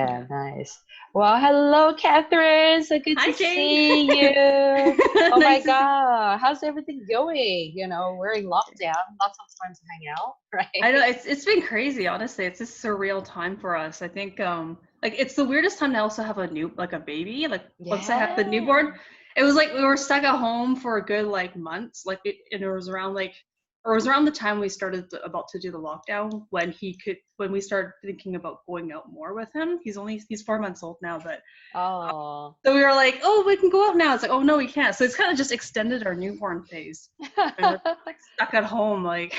Yeah, nice. Well, hello, Catherine. So good Hi, to Jane. see you. Oh my Nice to see. God, how's everything going? We're in lockdown, lots of time to hang out, I know right? it's been crazy, honestly. It's a surreal time for us. I think like it's the weirdest time to also have a baby. Like once I had the Yeah. newborn, it was like we were stuck at home for a good like months. And it was around the time we started about to do the lockdown when we started thinking about going out more with him. He's 4 months old now, but Oh. so we were like, oh, we can go out now. It's like, oh no, we can't. So it's kind of just extended our newborn phase, and we're like stuck at home, like.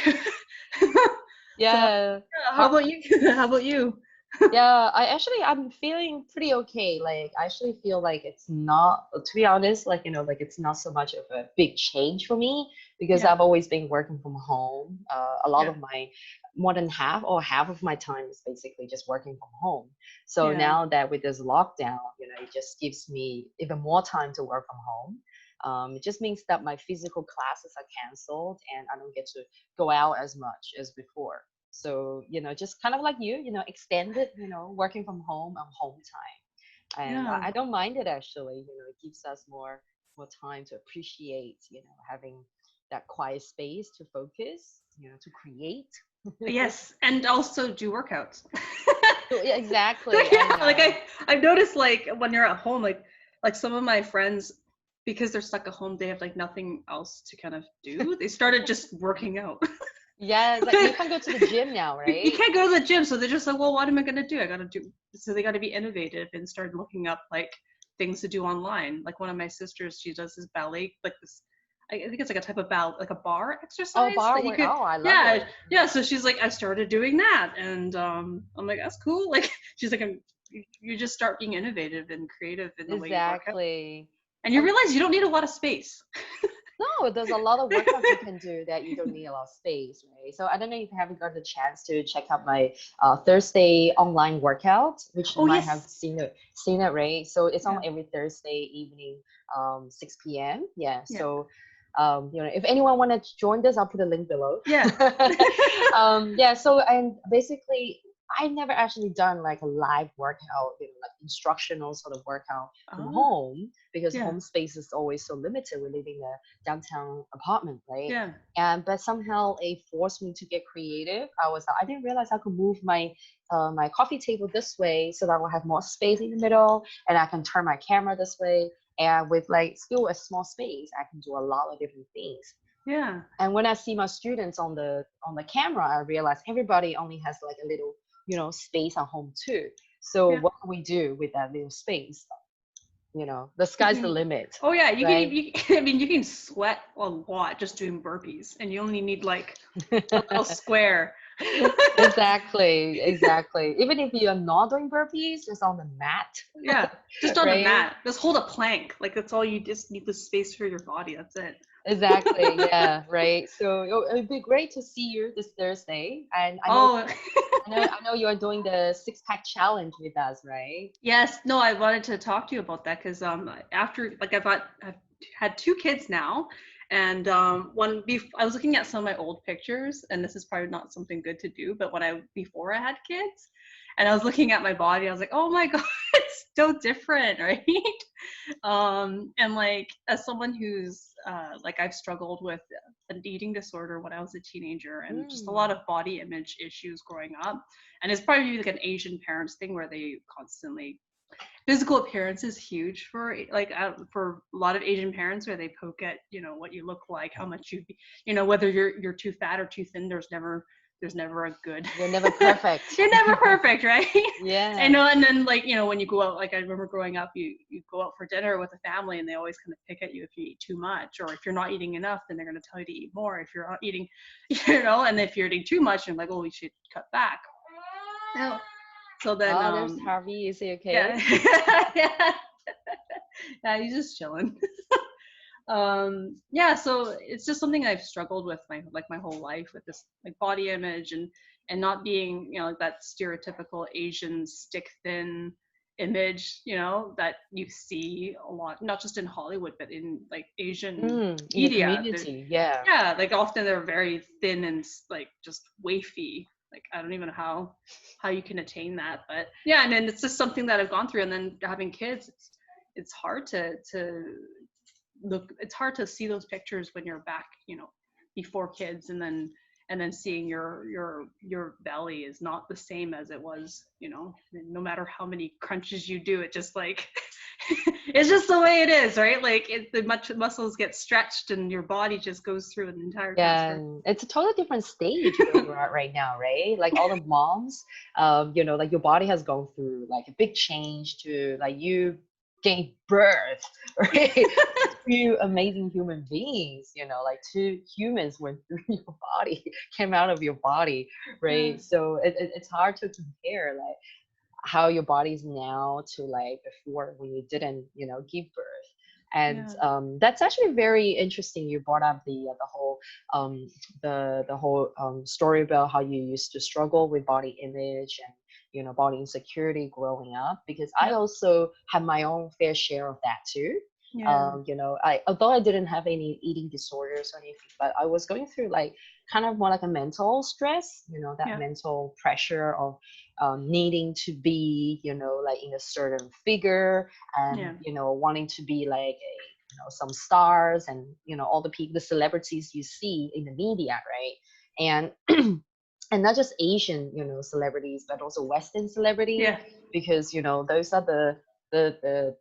So Yeah. yeah, how How, about you? How about you? yeah, I'm feeling pretty okay. Like I actually feel like it's not, to be honest, like it's not so much of a big change for me because Yeah, I've always been working from home. A lot yeah, of my more than half of my time is basically just working from home. So yeah. now that with this lockdown, it just gives me even more time to work from home. It just means that my physical classes are canceled and I don't get to go out as much as before. So, just kind of like extended, working from home on home time. And Yeah. I don't mind it actually. It gives us more time to appreciate, having that quiet space to focus, to create. Yes, and also do workouts. So, yeah, exactly. I Yeah, like know. I've noticed like when you're at home, like some of my friends, because they're stuck at home, they have like nothing else to kind of do. They started just working out. Yeah, it's like you can go to the gym now, You right? can't go to the gym, so they're just like, well, what am I gonna do? I gotta do. So they got to be innovative and start looking up like things to do online. Like one of my sisters, she does this ballet, like this. I think it's like a type of like a bar Oh, exercise bar that you work. could. Oh, I love Yeah, it. yeah. So she's like, I started doing that, and I'm like, that's cool. Like she's like, you just start being innovative and creative in the way you work out, Exactly. and you realize you don't need a lot of space. No, there's a lot of workouts you can do that you don't need a lot of space, right? So I don't know if you haven't got the chance to check out my Thursday online workout, which you Oh might have yes, seen it, right? So it's on yeah, every Thursday evening, 6 p.m. Yeah. yeah, So if anyone want to join this, I'll put a link below. yeah. Yeah. So and basically, I never actually done like a live workout, like instructional sort of workout from Oh, home because yeah, home space is always so limited. We live in a downtown apartment, right? yeah. And but somehow it forced me to get creative. I didn't realize I could move my coffee table this way so that I will have more space in the middle, and I can turn my camera this way. And with like still a small space, I can do a lot of different things. Yeah. And when I see my students on the camera, I realize everybody only has like a little, space at home too. So Yeah. what can we do with that little space? The You sky's the can, limit, oh yeah, you can, right? I mean, you can sweat a lot just doing burpees, and you only need like a little square. Exactly, exactly. Even if you're not doing burpees, just on the mat, Yeah, just on a right? mat. Just hold a plank. Like that's all you just need the space for your body. That's it. Exactly, yeah, right. So it'd be great to see you this Thursday. And I know, Oh, I know, I know you are doing the six-pack challenge with us, right? yes. No, I wanted to talk to you about that because after like I've had two kids now, and I was looking at some of my old pictures, and this is probably not something good to do, but when I before I had kids, and I was looking at my body, I was like, oh my god, it's so different, right? And like as someone who's like I've struggled with an eating disorder when I was a teenager and just a lot Mm. of body image issues growing up, and it's probably like an Asian parents thing where they constantly physical appearance is huge for like for a lot of Asian parents where they poke at what you look like, how much whether you're too fat or too thin. There's never a good. You're never perfect. You're never perfect, right? I Yeah, know. And then like when you go out, like I remember growing up, you go out for dinner with a family and they always kind of pick at you if you eat too much, or if you're not eating enough then they're going to tell you to eat more if you're not eating. And if you're eating too much, you're like, oh, we should cut back. No. So then oh, there's Harvey. Is he yeah. okay? Yeah, yeah, he's just chilling. Yeah, so it's just something I've struggled with my whole life, with this like body image and not being like that stereotypical Asian stick thin image that you see a lot, not just in Hollywood but in like Asian In the media. community, yeah. Yeah, like often they're very thin and like just wafy. like I don't even know how you can attain that. But yeah, and then it's just something that I've gone through. And then having kids, it's hard to look, it's hard to see those pictures when you're back, before kids, and then seeing your belly is not the same as it was, no matter how many crunches you do, it just like it's just the way it is, right? Like the muscles get stretched and your body just goes through an entire Yeah, transfer. and it's a totally different stage where you're at right now, right? Like all the moms, like your body has gone through like a big change to like you gave birth, right? To two amazing human beings, like two humans went through your body, came out of your body, Yeah, right? So it's hard to compare like how your body's now to like before when you didn't, give birth. And yeah, that's actually very interesting. You brought up the whole story about how you used to struggle with body image and body insecurity growing up, because I yep, also had my own fair share of that too. yeah, I although I didn't have any eating disorders or anything, but I was going through like kind of more like a mental stress, that yeah, mental pressure of needing to be, like in a certain figure, and yeah, wanting to be like a, some stars, and all the people, the celebrities you see in the media, right? And and not just Asian, celebrities, but also Western celebrities, yeah, because those are the the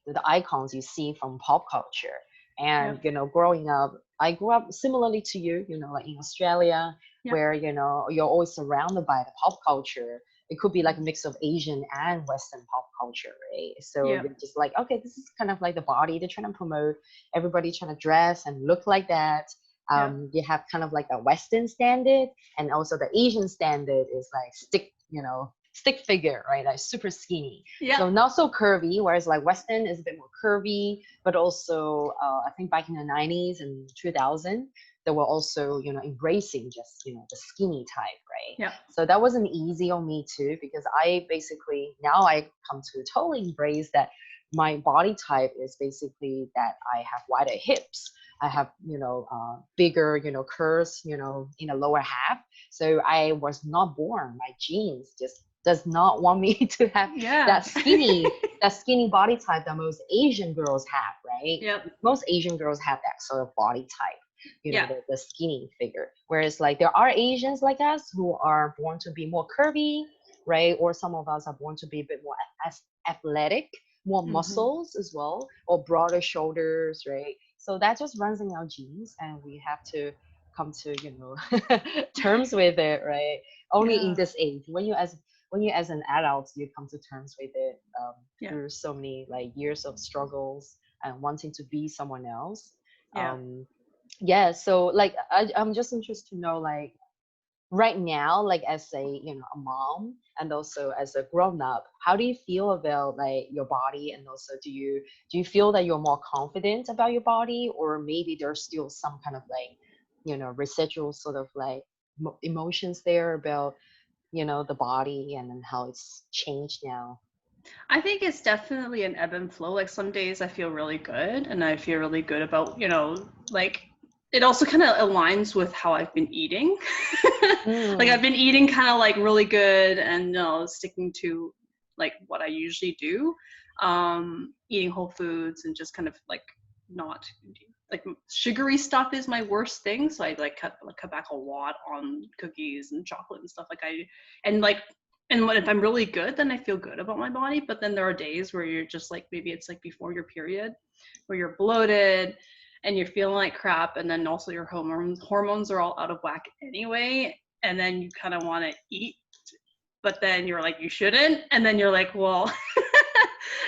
the icons you see from pop culture. And yep, growing up, I grew up similarly to you, like in Australia, yep, where you're always surrounded by the pop culture. It could be like a mhm, mix of Asian and Western pop culture, right? So yep, you're just like, okay, this is kind of like the body they're trying to promote. Everybody trying to dress and look like that. yep, You have kind of like a Western standard, and also the Asian standard is like stick figure, right? Like super skinny. yep, So not so curvy, whereas like Western is a bit more curvy, but also I think back in the 90s and 2000, they were also, embracing just, the skinny type, right? yep, So that wasn't easy on me too, because I basically, now I come to totally embrace that my body type is basically that I have wider hips. I have, bigger, curves, in the lower half. So I was not born. My genes just does not want me to have yeah, that skinny body type that most Asian girls have, right? yep, Most Asian girls have that sort of body type, yeah, the skinny figure. Whereas like there are Asians like us who are born to be more curvy, right? Or some of us are born to be a bit more athletic, more mhm, muscles as well, or broader shoulders, right? So that just runs in our genes, and we have to come to terms with it, right? Only in yeah, this age, when you as an adult, you come to terms with it, yeah, through so many like years of struggles and wanting to be someone else. yeah. Yeah, so like I'm just interested to know, like, right now, like as a a mom, and also as a grown up, how do you feel about like your body? And also, do you feel that you're more confident about your body, or maybe there's still some kind of like residual sort of like emotions there about the body, and then how it's changed now? I think it's definitely an ebb and flow. Like some days I feel really good and I feel really good about, like it also kind of aligns with how I've been eating. Like Mm, I've been eating kind of like really good and sticking to like what I usually do. Eating whole foods and just kind of like not like sugary stuff is my worst thing. So I like cut back a lot on cookies and chocolate and stuff. And like and if I'm really good, then I feel good about my body. But then there are days where you're just like, maybe it's like before your period, where you're bloated and you're feeling like crap. And then also your hormones are all out of whack anyway. And then you kind of want to eat, but then you're like, you shouldn't. And then you're like, well,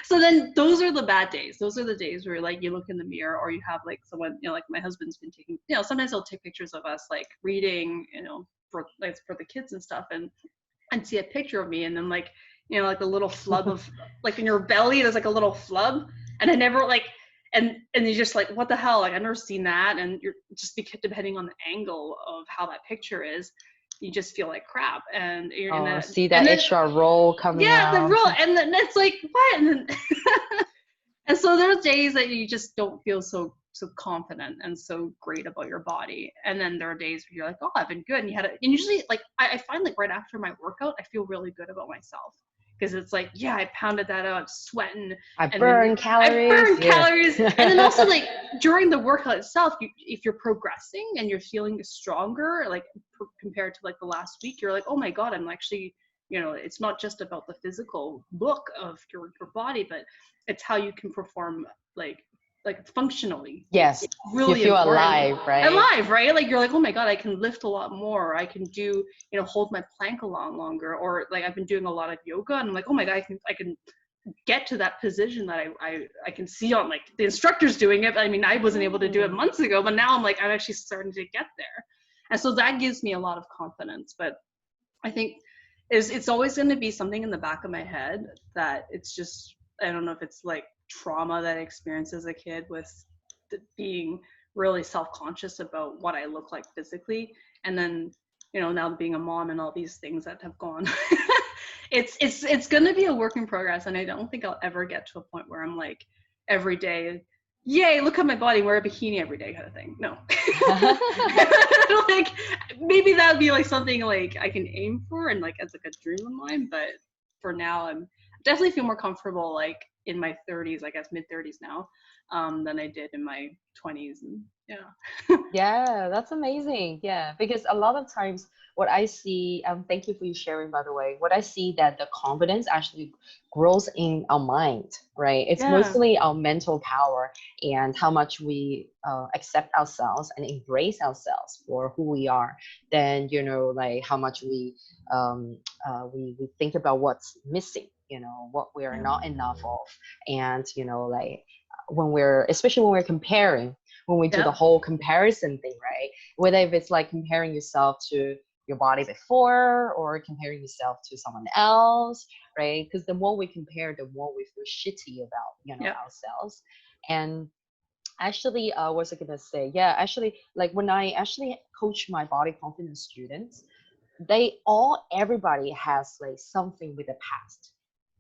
so then those are the bad days. Those are the days where like you look in the mirror or you have like someone, like my husband's been taking, sometimes he'll take pictures of us like reading, for the kids and stuff. And see a picture of me and then like like a little flub of like in your belly there's like a little flub and I never like and you're just like what the hell, like I've never seen that. And you're just depending on the angle of how that picture is, you just feel like crap. And you're in oh, that see and that then extra roll coming yeah, the out. real, and then it's like what. And then and so there's days that you just don't feel so so confident and so great about your body. And then there are days where you're like, oh, I've been good. And you had it. And usually like, I find like right after my workout, I feel really good about myself. Because it's like, yeah, I pounded that out, sweating, I and then burn I calories. burn Yeah. calories. And then also like during the workout itself, if you're progressing and you're feeling stronger, like compared to like the last week, you're like, oh my God, I'm actually, it's not just about the physical look of your body, but it's how you can perform like functionally. Yes. It's You really feel important. alive, right? Alive, right? Like you're like, oh my God, I can lift a lot more. I can do, hold my plank a lot longer. Or like I've been doing a lot of yoga and I'm like, oh my God, I can get to that position that I can see on like the instructors doing it. I mean, I wasn't able to do it months ago, but now I'm like, I'm actually starting to get there. And so that gives me a lot of confidence. But I think it's always going to be something in the back of my head that it's just, I don't know if it's like trauma that I experienced as a kid with being really self-conscious about what I look like physically. And then, now being a mom and all these things that have gone, it's going to be a work in progress. And I don't think I'll ever get to a point where I'm like every day, yay, look at my body, wear a bikini every day kind of thing. No. Like maybe that would be like something like I can aim for and like as like a dream of mine, but for now I'm definitely feel more comfortable like in my 30s, I guess mid 30s now, than I did in my 20s. And yeah. Yeah, that's amazing. Yeah, because a lot of times what I see, thank you for you sharing, by the way, what I see that the confidence actually grows in our mind, right? It's Yeah. mostly our mental power and how much we accept ourselves and embrace ourselves for who we are. Then, like how much we think about what's missing, what we're Yeah. not enough of. And, like especially when we're comparing, when we do the Yep. whole comparison thing, right? Whether if it's like comparing yourself to your body before or comparing yourself to someone else, right? Because the more we compare, the more we feel shitty about, Yep. ourselves. And actually, what was I gonna say? Yeah, actually, like when I actually coach my body confidence students, everybody has like something with the past,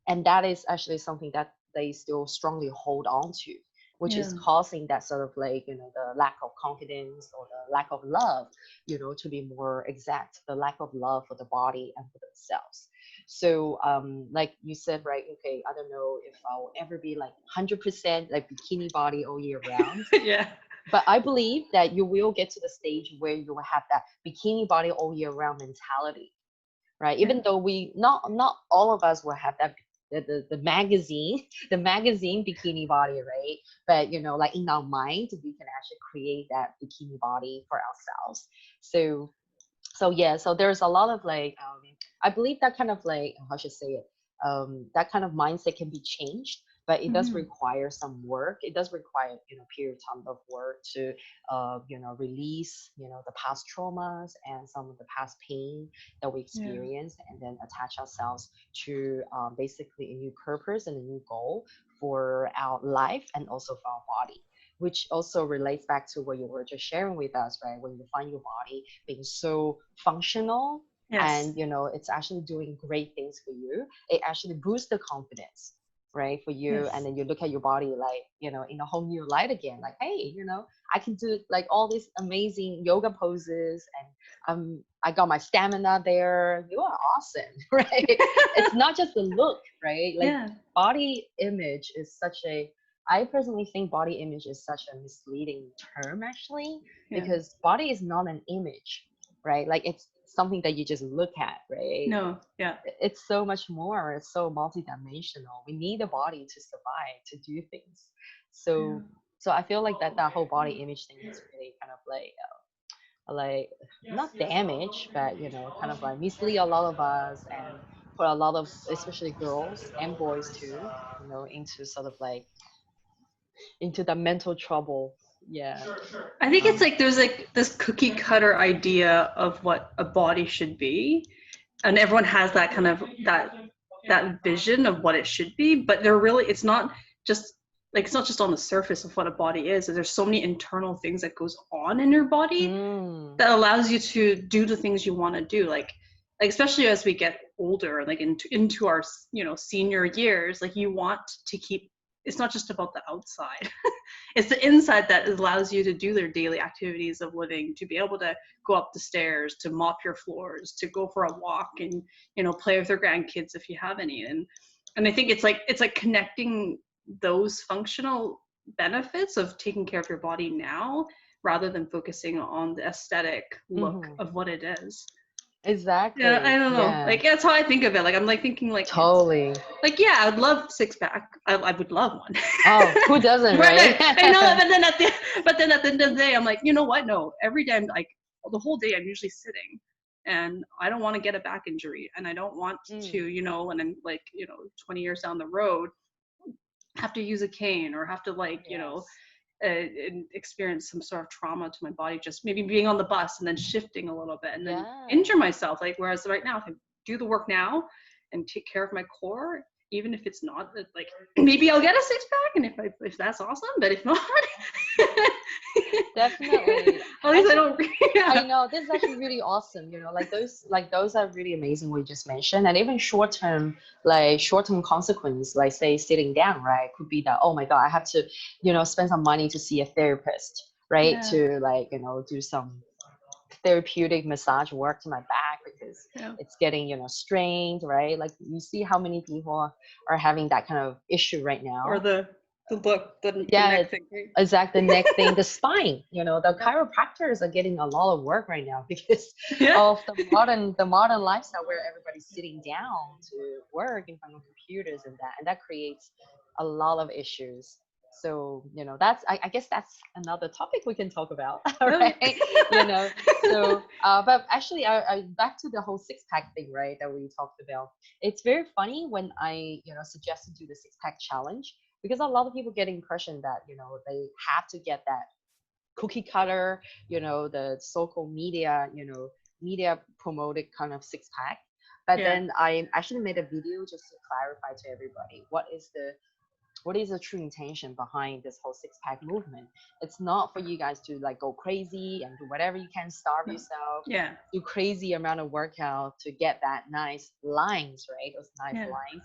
and that is actually something that they still strongly hold on to, which Yeah. is causing that sort of like the lack of confidence or the lack of love, to be more exact, the lack of love for the body and for themselves. So like you said, right? Okay, I don't know if I'll ever be like 100% like bikini body all year round, Yeah. but I believe that you will get to the stage where you will have that bikini body all year round mentality, right? Yeah. Even though we not all of us will have that the magazine the magazine bikini body, right? But like in our mind, we can actually create that bikini body for ourselves. So yeah, so there's a lot of like I believe that kind of like, how should I say it, that kind of mindset can be changed, but it does Mm-hmm. require some work. It does require period of time of work to release the past traumas and some of the past pain that we Yeah. experienced, and then attach ourselves to basically a new purpose and a new goal for our life and also for our body, which also relates back to what you were just sharing with us, right? When you find your body being so functional Yes. and it's actually doing great things for you, it actually boosts the confidence, right, for you. And Yes. then you look at your body like in a whole new light again, like, hey, I can do like all these amazing yoga poses, and I got my stamina there. You are awesome. Right? It's not just the look, right? Like Yeah. body image is such a I personally think body image is such a misleading term, actually, Yeah. because body is not an image, right? Like it's something that you just look at, right? No. Yeah. It's so much more. It's so multidimensional. We need a body to survive, to do things. Yeah. So I feel like that whole body image thing is really kind of like not damage, but kind of like mislead a lot of us and put a lot of, especially girls and boys too, into sort of like into the mental trouble. Yeah. I think it's Um, like there's like this cookie cutter idea of what a body should be, and everyone has that kind of that vision of what it should be, but they're really just it's not just on the surface of what a body is. There's so many internal things that goes on in your body mm, that allows you to do the things you want to do, like especially as we get older, like into our senior years, like you want to keep it's not just about the outside. It's the inside that allows you to do their daily activities of living, to be able to go up the stairs, to mop your floors, to go for a walk, and play with their grandkids if you have any. And I think it's like connecting those functional benefits of taking care of your body now, rather than focusing on the aesthetic look Hmm. of what it is. Yeah, I Exactly. don't know. Yeah. Like that's how I think of it. Like I'm like thinking like it's Totally. like, yeah, I'd love six pack. I would love one. Oh, who doesn't, Right. right? I know, but then at the end of the day, I'm like, you know what? No, every day I'm like, the whole day I'm usually sitting, and I don't want to get a back injury, and I don't want to, Mm, when I'm like, 20 years down the road, have to use a cane or have to like, yes. experience some sort of trauma to my body, just maybe being on the bus and then shifting a little bit and then injure Yeah. myself. Like, whereas right now, if I do the work now and take care of my core, even if it's not like, maybe I'll get a six pack, and if that's awesome, but if not, Definitely. at least I Actually, don't. I Yeah, know this is actually really awesome. Like those are really amazing what you just mentioned. And even short term consequence, like say sitting down, right? Could be that, oh my God, I have to, spend some money to see a therapist, right? yeah, To like, do some therapeutic massage work to my back because yeah. it's getting, strained, right? Like you see how many people are having that kind of issue right Or now. the look, the Yeah, neck thing. Right? exact the neck thing, the spine, the Yeah, chiropractors are getting a lot of work right now because yeah, of the modern lifestyle where everybody's sitting down to work in front of computers and that creates a lot of issues. So, that's I guess that's another topic we can talk about, okay. right? So but actually I back to the whole six pack thing, right, that we talked about. It's very funny when I, suggested do the six pack challenge because a lot of people get the impression that they have to get that cookie cutter, the so-called media promoted kind of six pack. But Yeah, then I actually made a video just to clarify to everybody what is the true intention behind this whole six pack movement. It's not for you guys to like go crazy and do whatever you can, starve no, yourself, yeah, do crazy amount of workout to get that nice lines, right? Those nice yeah, lines.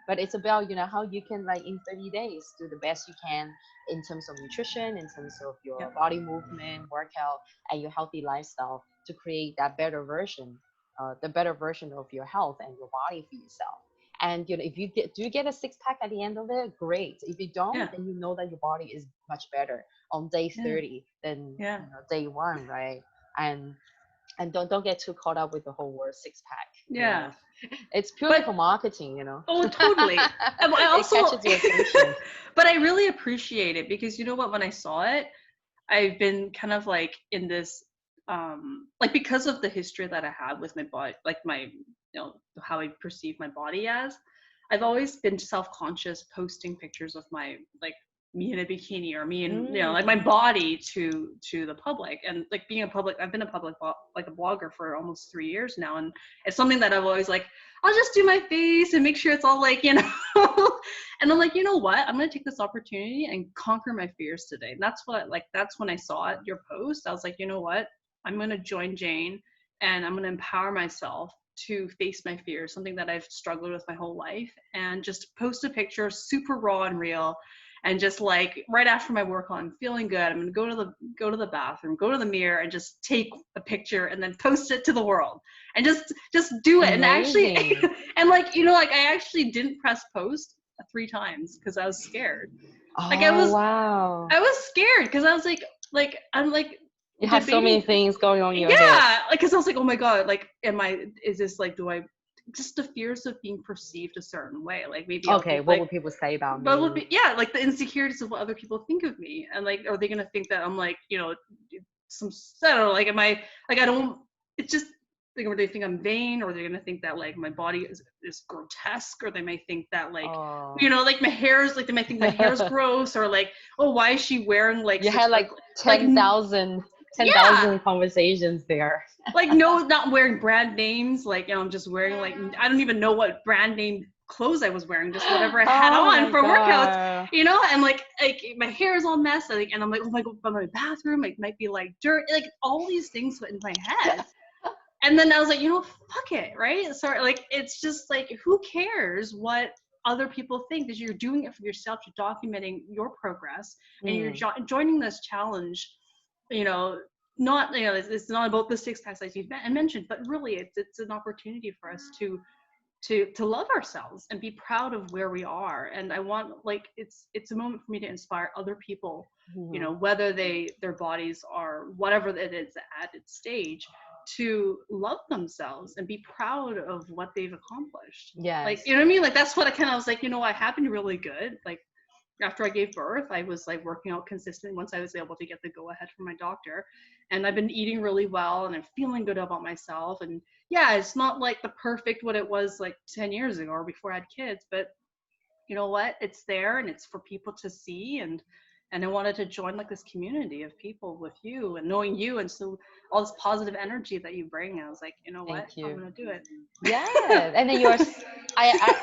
But it's about, how you can like in 30 days do the best you can in terms of nutrition, in terms of yeah, your body movement, workout, and your healthy lifestyle to create that better version, the better version of your health and your body for yourself. And if you get a six pack at the end of it, great. If you don't, yeah, then you know that your body is much better on day yeah, 30 than yeah, day one, right? And don't get too caught up with the whole word six pack. yeah. It's purely But for marketing. oh, totally. And I It also, catches your attention. but I really appreciate it because you know what? When I saw it, I've been kind of like in this, like because of the history that I have with my body, like my, how I perceive my body as, I've always been self-conscious posting pictures of my, like me in a bikini or me in, like my Mm, body to the public. And like being I've been a like a blogger for almost 3 years now. And it's something that I've always like, I'll just do my face and make sure it's all like, and I'm like, you know what? I'm gonna take this opportunity and conquer my fears today. And that's what that's when I saw it, your post. I was like, you know what? I'm gonna join Jane and I'm gonna empower myself to face my fears, something that I've struggled with my whole life, and just post a picture super raw and real. And just like right after my workout, I'm feeling good. I'm gonna go to the bathroom, go to the mirror, and just take a picture and then post it to the world, and just do it. And actually, amazing. and like like I actually didn't press post 3 times because I was scared. Like Oh, wow. I was scared because I was like I'm like You have so many debating. things going on in your head. Yeah, like because I was like, oh my god, like is this like, do I just the fears of being perceived a certain way? Like maybe I'll Okay, think what like, would people say about but would me? be, yeah, like the insecurities of what other people think of me, and like are they gonna think that I'm like some, I don't know, like am I like I don't, it's just like, or they think I'm vain, or they're gonna think that like my body is grotesque, or they may think that like Oh. like my hair is like, they might think my hair is gross, or like, oh, why is she wearing like You such had like like 10,000 yeah, conversations there. like no, not wearing brand names, like I'm just wearing like, I don't even know what brand name clothes I was wearing, just whatever I had Oh on my for workouts, God. and like my hair is all messed, like, and I'm like, oh my god, but my bathroom like might be like dirt, like all these things went in my head. And then I was like, fuck it, right? So like, it's just like, who cares what other people think, is you're doing it for yourself, you're documenting your progress, and you're Mm. joining this challenge, you know, not, you know, it's not about the six packs as you've mentioned, but really it's an opportunity for us to love ourselves and be proud of where we are. And I want, like, it's a moment for me to inspire other people, you know, Mhm. whether their bodies are whatever it is at its stage, to love themselves and be proud of what they've accomplished. Like, Yes. you know what I mean? Like, that's what I kind of was like, you know, I have been really good. Like, after I gave birth, I was like working out consistently once I was able to get the go ahead from my doctor. And I've been eating really well and I'm feeling good about myself. And yeah, it's not like the perfect what it was like 10 years ago or before I had kids, but you know what? It's there and it's for people to see. And I wanted to join like this community of people with you and knowing you. And so all this positive energy that you bring, I was like, you know what? Thank I'm you. going to do it. Yeah, and then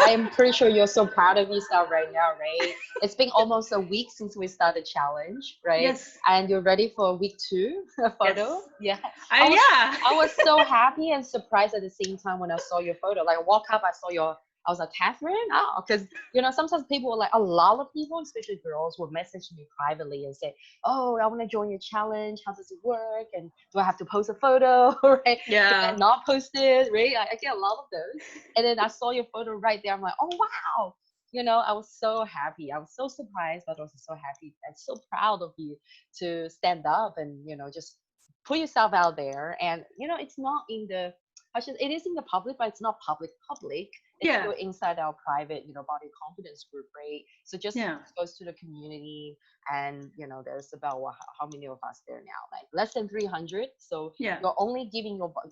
I'm pretty sure you're so proud of yourself right now, right? It's been almost a week since we started challenge, right? Yes. And you're ready for week two photo. Yes. Yeah, I, I was yeah. I was so happy and surprised at the same time when I saw your photo. Like I walk up, I saw your. I was like, Catherine, oh, because sometimes people like a lot of people, especially girls, will message me privately and say, oh, I want to join your challenge. How does it work? And do I have to post a photo, right? Should I Yeah. not post it, right? I get a lot of those. And then I saw your photo right there. I'm like, oh wow. I was so happy. I was so surprised, but also so happy and so proud of you to stand up and just put yourself out there. And it's not in the it is in the public, but it's not public. It's Yeah. still inside our private, body confidence group, right? So just Yeah. goes to the community, and there's about how many of us there now? Like less than 300. So Yeah. you're only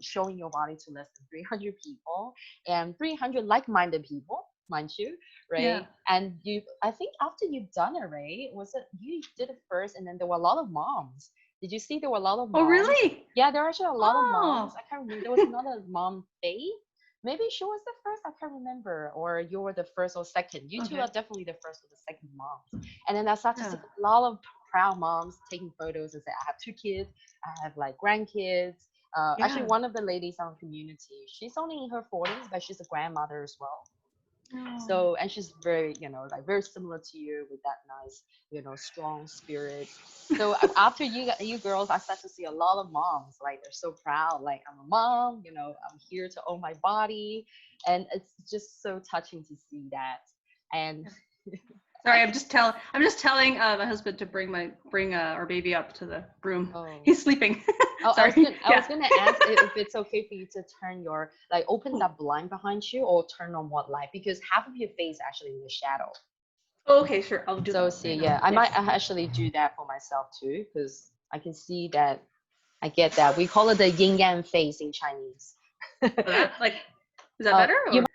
showing your body to less than 300 people, and 300 like-minded people, mind you, Yeah. right? And I think after you've done it, right, was it you did it first, and then there were a lot of moms. Did you see there were a lot of Oh, moms? really? Yeah, there are actually a lot of moms. Oh, I can't remember. There was another mom, Faye. Maybe she was the first. I can't remember. Or you were the first or second. You two okay. are definitely the first or the second moms. And then I started to Yeah. see a lot of proud moms taking photos and say, I have two kids. I have like grandkids. Actually, Yeah. one of the ladies on community, she's only in her 40s, but she's a grandmother as well. Oh. So, and she's very, like very similar to you with that nice, strong spirit. So after you girls, I start to see a lot of moms, like they're so proud, like I'm a mom, I'm here to own my body. And it's just so touching to see that. And Sorry, I'm just telling my husband to bring our baby up to the room. oh, He's sleeping. oh, Sorry. I was Yeah. gonna ask if it's okay for you to turn your like open Oh. that blind behind you or turn on what light, because half of your face actually in the shadow. Oh, okay, sure. I'll do So that see, right now. yeah, I might Yes. actually do that for myself too, because I can see that I get that. We call it the yin yang face in Chinese. So that, like, is that better You. or?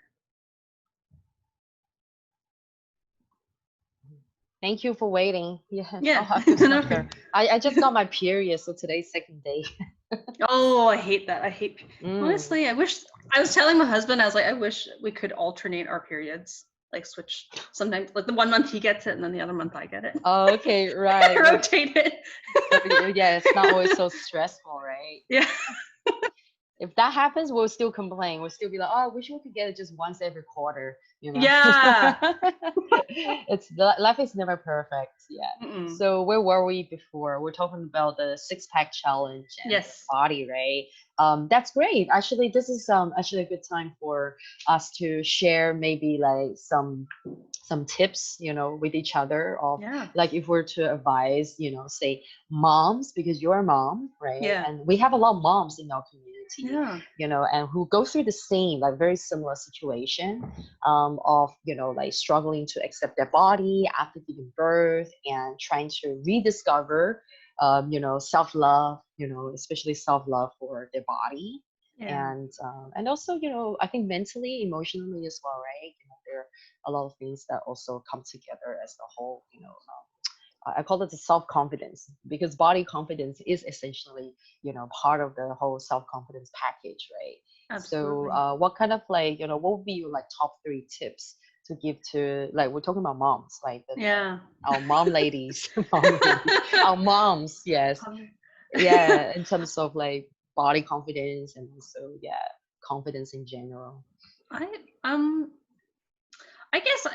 Thank you for waiting. Yes. Oh, Yeah. I feel so No, much better. I just got my period, so today's second day. oh, I hate that. I hate. Mm. Honestly, I wish. I was telling my husband, I was like, I wish we could alternate our periods, like switch. Sometimes, like the one month he gets it, and then the other month I get it. Oh, okay, right, right. Rotate it. So yeah, it's not always so stressful, right? Yeah. If that happens, we'll still complain. We'll still be like, oh, I wish we could get it just once every quarter. Yeah. Life is never perfect. Yeah. Mm-mm. So where were we before? We're talking about the six-pack challenge and the Yes. body, right? That's great. Actually, this is actually a good time for us to share maybe like some tips, with each other of Yeah. like if we're to advise, say moms, because you're a mom, right? Yeah. And we have a lot of moms in our community, Yeah. and who go through the same, like very similar situation, of, like struggling to accept their body after giving birth and trying to rediscover, self-love, especially self-love for their body. Yeah. And also, I think mentally, emotionally as well, right? There are a lot of things that also come together as the whole, I call it the self-confidence, because body confidence is essentially, part of the whole self-confidence package, right? So, Absolutely. what kind of like, what would be your like top three tips to give to, like, we're talking about moms, like Yeah. our mom ladies, mom ladies, our moms, yes, yeah, in terms of like body confidence and also, yeah, confidence in general. I um I guess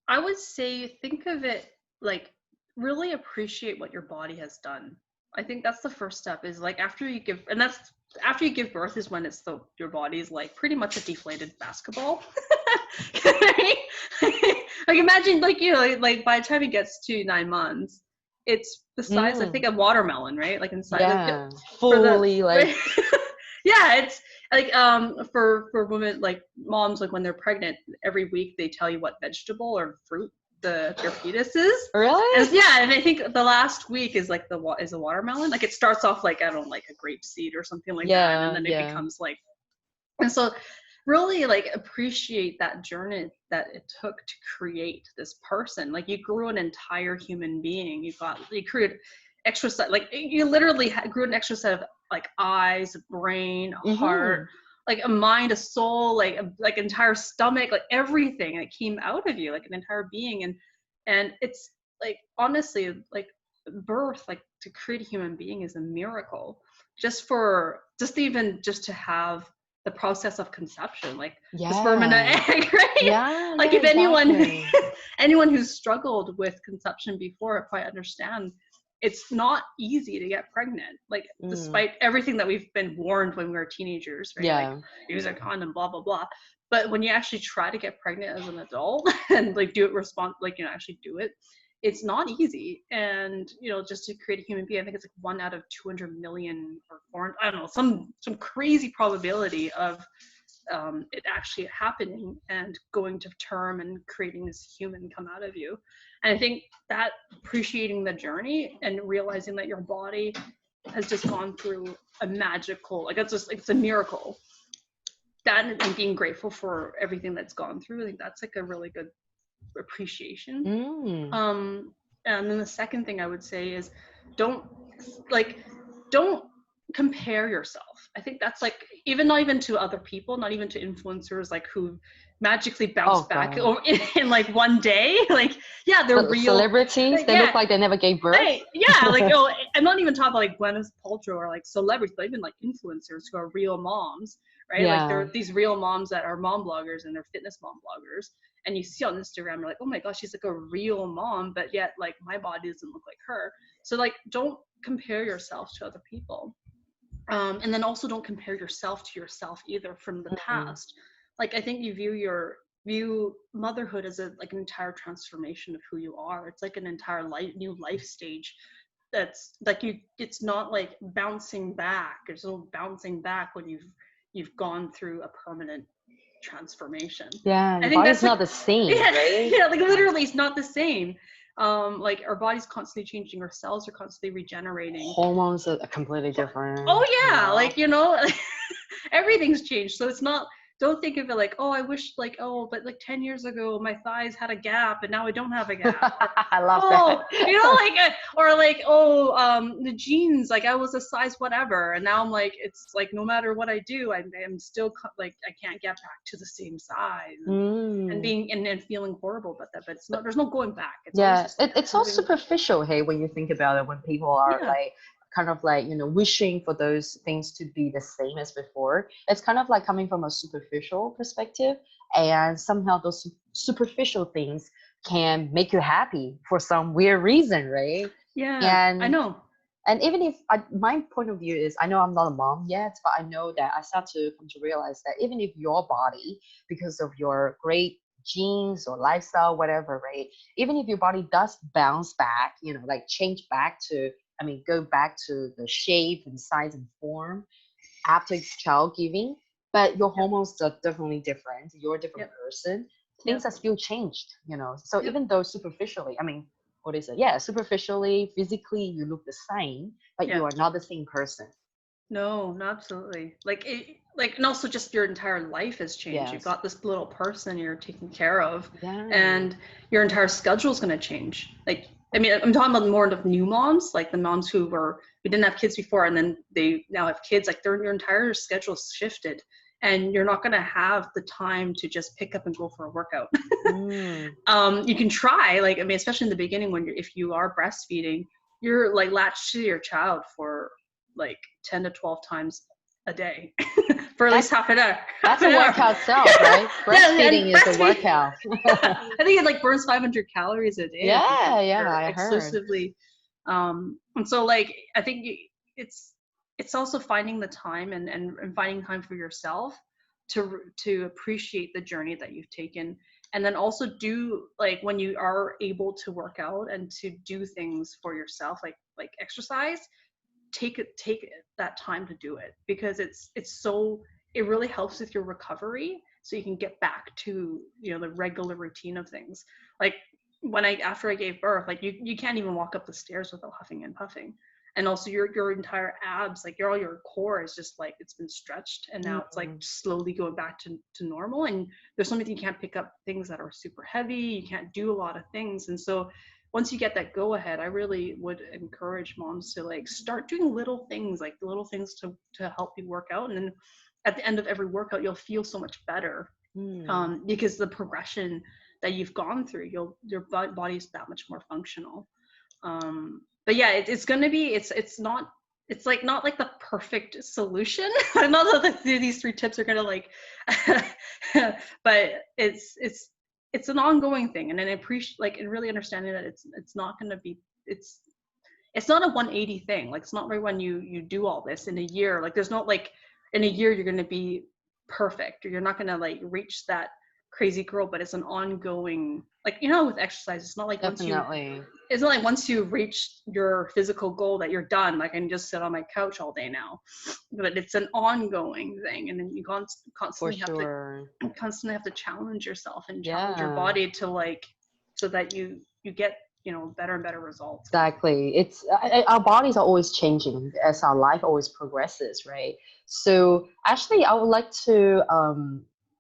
I would say think of it like really appreciate what your body has done. I think that's the first step is like after you give, and that's after you give birth is when it's your body is like pretty much a deflated basketball. Right? Like imagine like like by the time it gets to 9 months, it's the size I think Mm, of watermelon, right? Like inside like yeah, for the fully like. yeah, it's like for women like moms like when they're pregnant every week they tell you what vegetable or fruit their fetus is. And Really? yeah, and I think the last week is like is a watermelon. Like it starts off like I don't know, like a grape seed or something like that, and Yeah, then it yeah. becomes like and so really like appreciate that journey that it took to create this person. Like you grew an entire human being. You created extra set like you literally grew an extra set of like eyes, brain, heart, Mm-hmm. like a mind, a soul, like entire stomach, like everything that came out of you, like an entire being. And it's like honestly like birth, like to create a human being is a miracle. Just even just to have the process of conception, like the sperm and the Yeah. egg, right? Yeah, Like yeah, if anyone exactly. anyone who's struggled with conception before quite understand it's not easy to get pregnant, like Mm, despite everything that we've been warned when we were teenagers, right? Like yeah. use a condom, blah blah blah. But when you actually try to get pregnant as an adult and like do it like actually do it, it's not easy. And just to create a human being, I think it's like 1 out of 200 million or 400, I don't know, some crazy probability of it actually happening and going to term and creating this human come out of you. And I think that appreciating the journey and realizing that your body has just gone through a magical, like it's just like it's a miracle, that and being grateful for everything that's gone through, I think that's like a really good appreciation. Mm. um and then the second thing I would say is don't like don't compare yourself. I think that's like even not even to other people, not even to influencers like who magically bounce Oh back God. or in like one day. Like yeah, they're The real. celebrities, they Yeah, look like they never gave birth. yeah, like I'm not even talking about like Gwyneth Paltrow or like celebrities, but even like influencers who are real moms, right? Like Yeah. they're these real moms that are mom bloggers and they're fitness mom bloggers, and you see on Instagram, you're like, oh my gosh, she's like a real mom, but yet like my body doesn't look like her. So like, don't compare yourself to other people, and then also don't compare yourself to yourself either from the Mm. past. Like I think you view motherhood as a like an entire transformation of who you are. It's like an entire new life stage that's like it's not like bouncing back. There's no bouncing back when you've gone through a permanent transformation. Yeah, I your think body's that's like not the same, yeah, right? yeah, like literally it's not the same. Like our body's constantly changing, our cells are constantly regenerating. Hormones are completely different, Oh you yeah, know. like everything's changed. So it's not, don't think of it like, oh, I wish like, oh, but like 10 years ago my thighs had a gap and now I don't have a gap. Or I love that. oh, like or like, oh, the jeans, like I was a size whatever and now I'm like, it's like no matter what I do, I'm still like I can't get back to the same size, and Mm. being and feeling horrible about that. But it's not, there's no going back. It's always Yeah, just like it's all moving. superficial, hey, when you think about it, when people are Yeah. like kind of like, wishing for those things to be the same as before. It's kind of like coming from a superficial perspective, and somehow those superficial things can make you happy for some weird reason, right? Yeah, I And know. even if my point of view is, I know I'm not a mom yet, but I know that I start to come to realize that even if your body, because of your great genes or lifestyle, whatever, right? Even if your body does bounce back, like change back to, I mean, go back to the shape and size and form after child giving, but your Yep. hormones are definitely different. You're a different Yep. person. Things Yep. are still changed. So Yep. even though superficially, I mean, what is it? Yeah, superficially, physically, you look the same, but Yeah. you are not the same person. No, no, absolutely. Like it, like, and also just your entire life has changed. You've Yes. got this little person you're taking care of, Yeah. and your entire schedule is going to change. Like, I mean, I'm talking about more of new moms, like the moms who didn't have kids before, and then they now have kids. Like, your entire schedule's shifted, and you're not going to have the time to just pick up and go for a workout. Mm. You can try, like, I mean, especially in the beginning when if you are breastfeeding, you're like latched to your child for like 10 to 12 times a day. for at least That's half an hour. that's a workout self, right? Yeah, and Breastfeeding is a breastfeeding. workout. I think it like burns 500 calories a day if Yeah, yeah, you're I heard. exclusively. And so like I think it's it's also finding the time and finding time for yourself to appreciate the journey that you've taken, and then also do like when you are able to work out and to do things for yourself, like exercise, take that time to do it, because it's so it really helps with your recovery, so you can get back to the regular routine of things. Like when I after I gave birth, like you can't even walk up the stairs without huffing and puffing, and also your entire abs, like all your core is just like it's been stretched, and now it's like Mm, slowly going back to normal. And there's something you can't pick up things that are super heavy, you can't do a lot of things. And so once you get that go ahead, I really would encourage moms to like start doing little things, like the little things to help you work out. And then at the end of every workout, you'll feel so much better, mm. because the progression that you've gone through, your body's that much more functional. But yeah, it's going to be, it's not, it's like not like the perfect solution. Not that these three tips are going to like, but it's an ongoing thing. And then I appreciate like, and really understanding that it's not going to be, it's not a 180 thing. Like it's not right when you do all this in a year. Like there's not like in a year you're going to be perfect, or you're not going to like reach that crazy girl. But it's an ongoing, like with exercise, Definitely. it's not like once you reach your physical goal that you're done. Like I can just sit on my couch all day now, but it's an ongoing thing. And then you For constantly sure. have to challenge yourself and challenge your Yeah. body to like, so that you get better and better results. Exactly. It's our bodies are always changing as our life always progresses, right? So actually, I would like to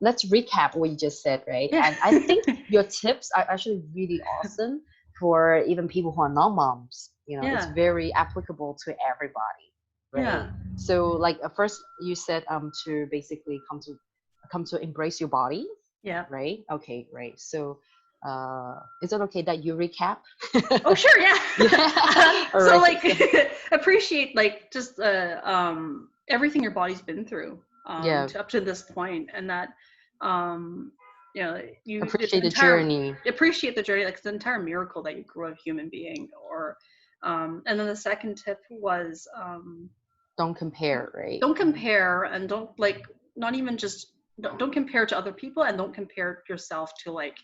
let's recap what you just said, right? Yeah. And I think your tips are actually really awesome for even people who are not moms. It's Yeah. very applicable to everybody, right? Yeah. So like first you said to basically come to embrace your body, Yeah. right? Okay, great. So is it okay that you recap? Oh, sure. Yeah. Yeah. All So right. like appreciate like just everything your body's been through Yeah. to up to this point, and that um you this Appreciate the entire journey. appreciate the journey, like it's an entire miracle that you grew a human being. Or and then the second tip was Don't compare, right? don't compare, and don't like, not even just don't compare to other people, and don't compare yourself to like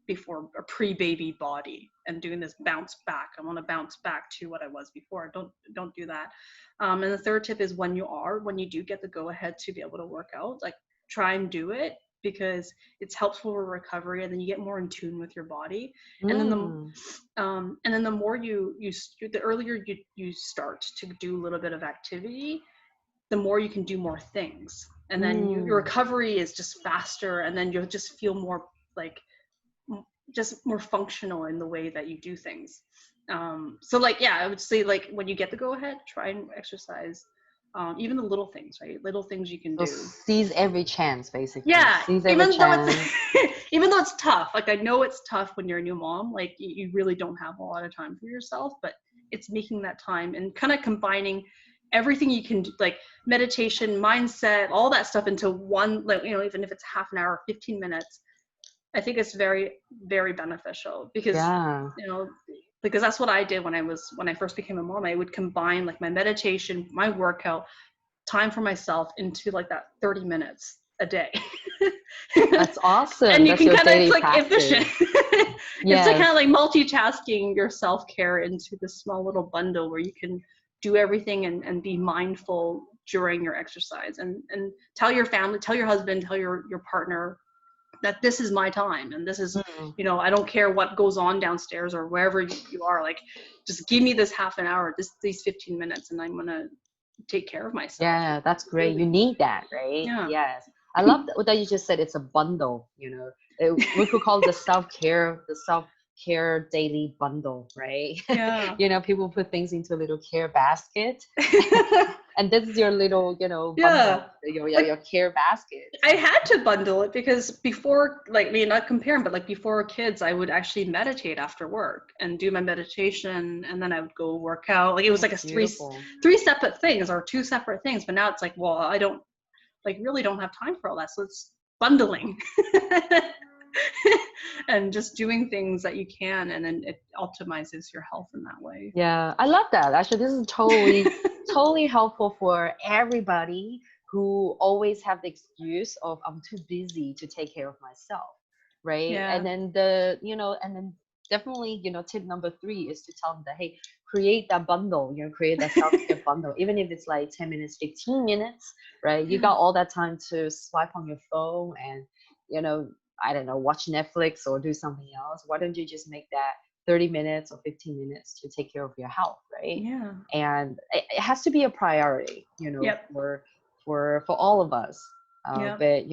before a pre-baby body and doing this bounce back. I want to bounce back to what I was before. Don't do that. And the third tip is when you do get the go ahead to be able to work out, like try and do it, because it's helpful for recovery, and then you get more in tune with your body. And then Mm, the more the earlier you start to do a little bit of activity, the more you can do more things, and then your mm. recovery is just faster, and then you'll just feel more like just more functional in the way that you do things. So like, yeah, I would say like when you get the go ahead, try and exercise, even the little things, right? Little things you can So do. seize every chance, basically. Yeah, Seize every even though it's chance. even though it's tough. Like I know it's tough when you're a new mom. Like you really don't have a lot of time for yourself, but it's making that time and kind of combining everything you can do, like meditation, mindset, all that stuff into one. Like even if it's half an hour, 15 minutes, I think it's very, very beneficial, because Yeah. because that's what I did when I first became a mom. I would combine like my meditation, my workout, time for myself into like that 30 minutes a day. That's awesome. And you That's can your kind of, daily it's like practice. efficient. It's like kind Yes. of like multitasking your self-care into this small little bundle where you can do everything and be mindful during your exercise, and tell your family, tell your husband, tell your partner that this is my time, and this is, Mm. I don't care what goes on downstairs or wherever you are, like just give me this half an hour, these 15 minutes, and I'm going to take care of myself. Yeah, that's great. You Really. need that, right? Yeah. Yes. I love that you just said it's a bundle, we could call it the self-care daily bundle, right? Yeah. People put things into a little care basket. And this is your little, Yeah. bundle, your Like care basket. I had to bundle it, because before, like, I mean, not comparing, but like before kids, I would actually meditate after work and do my meditation, and then I would go work out. Like it was like That's a beautiful. three separate things or two separate things. But now it's like, well, I don't like really don't have time for all that. So it's bundling and just doing things that you can, and then it optimizes your health in that way. Yeah, I love that. Actually, this is totally helpful for everybody who always have the excuse of I'm too busy to take care of myself, right? Yeah. And then and then definitely, tip number three is to tell them that, hey, create that bundle, create that self-care bundle, even if it's like 10 minutes, 15 minutes, right? You Yeah. got all that time to swipe on your phone and, I don't know, watch Netflix or do something else. Why don't you just make that 30 minutes or 15 minutes to take care of your health, right? Yeah. And it has to be a priority, Yep. for all of us. Yep. But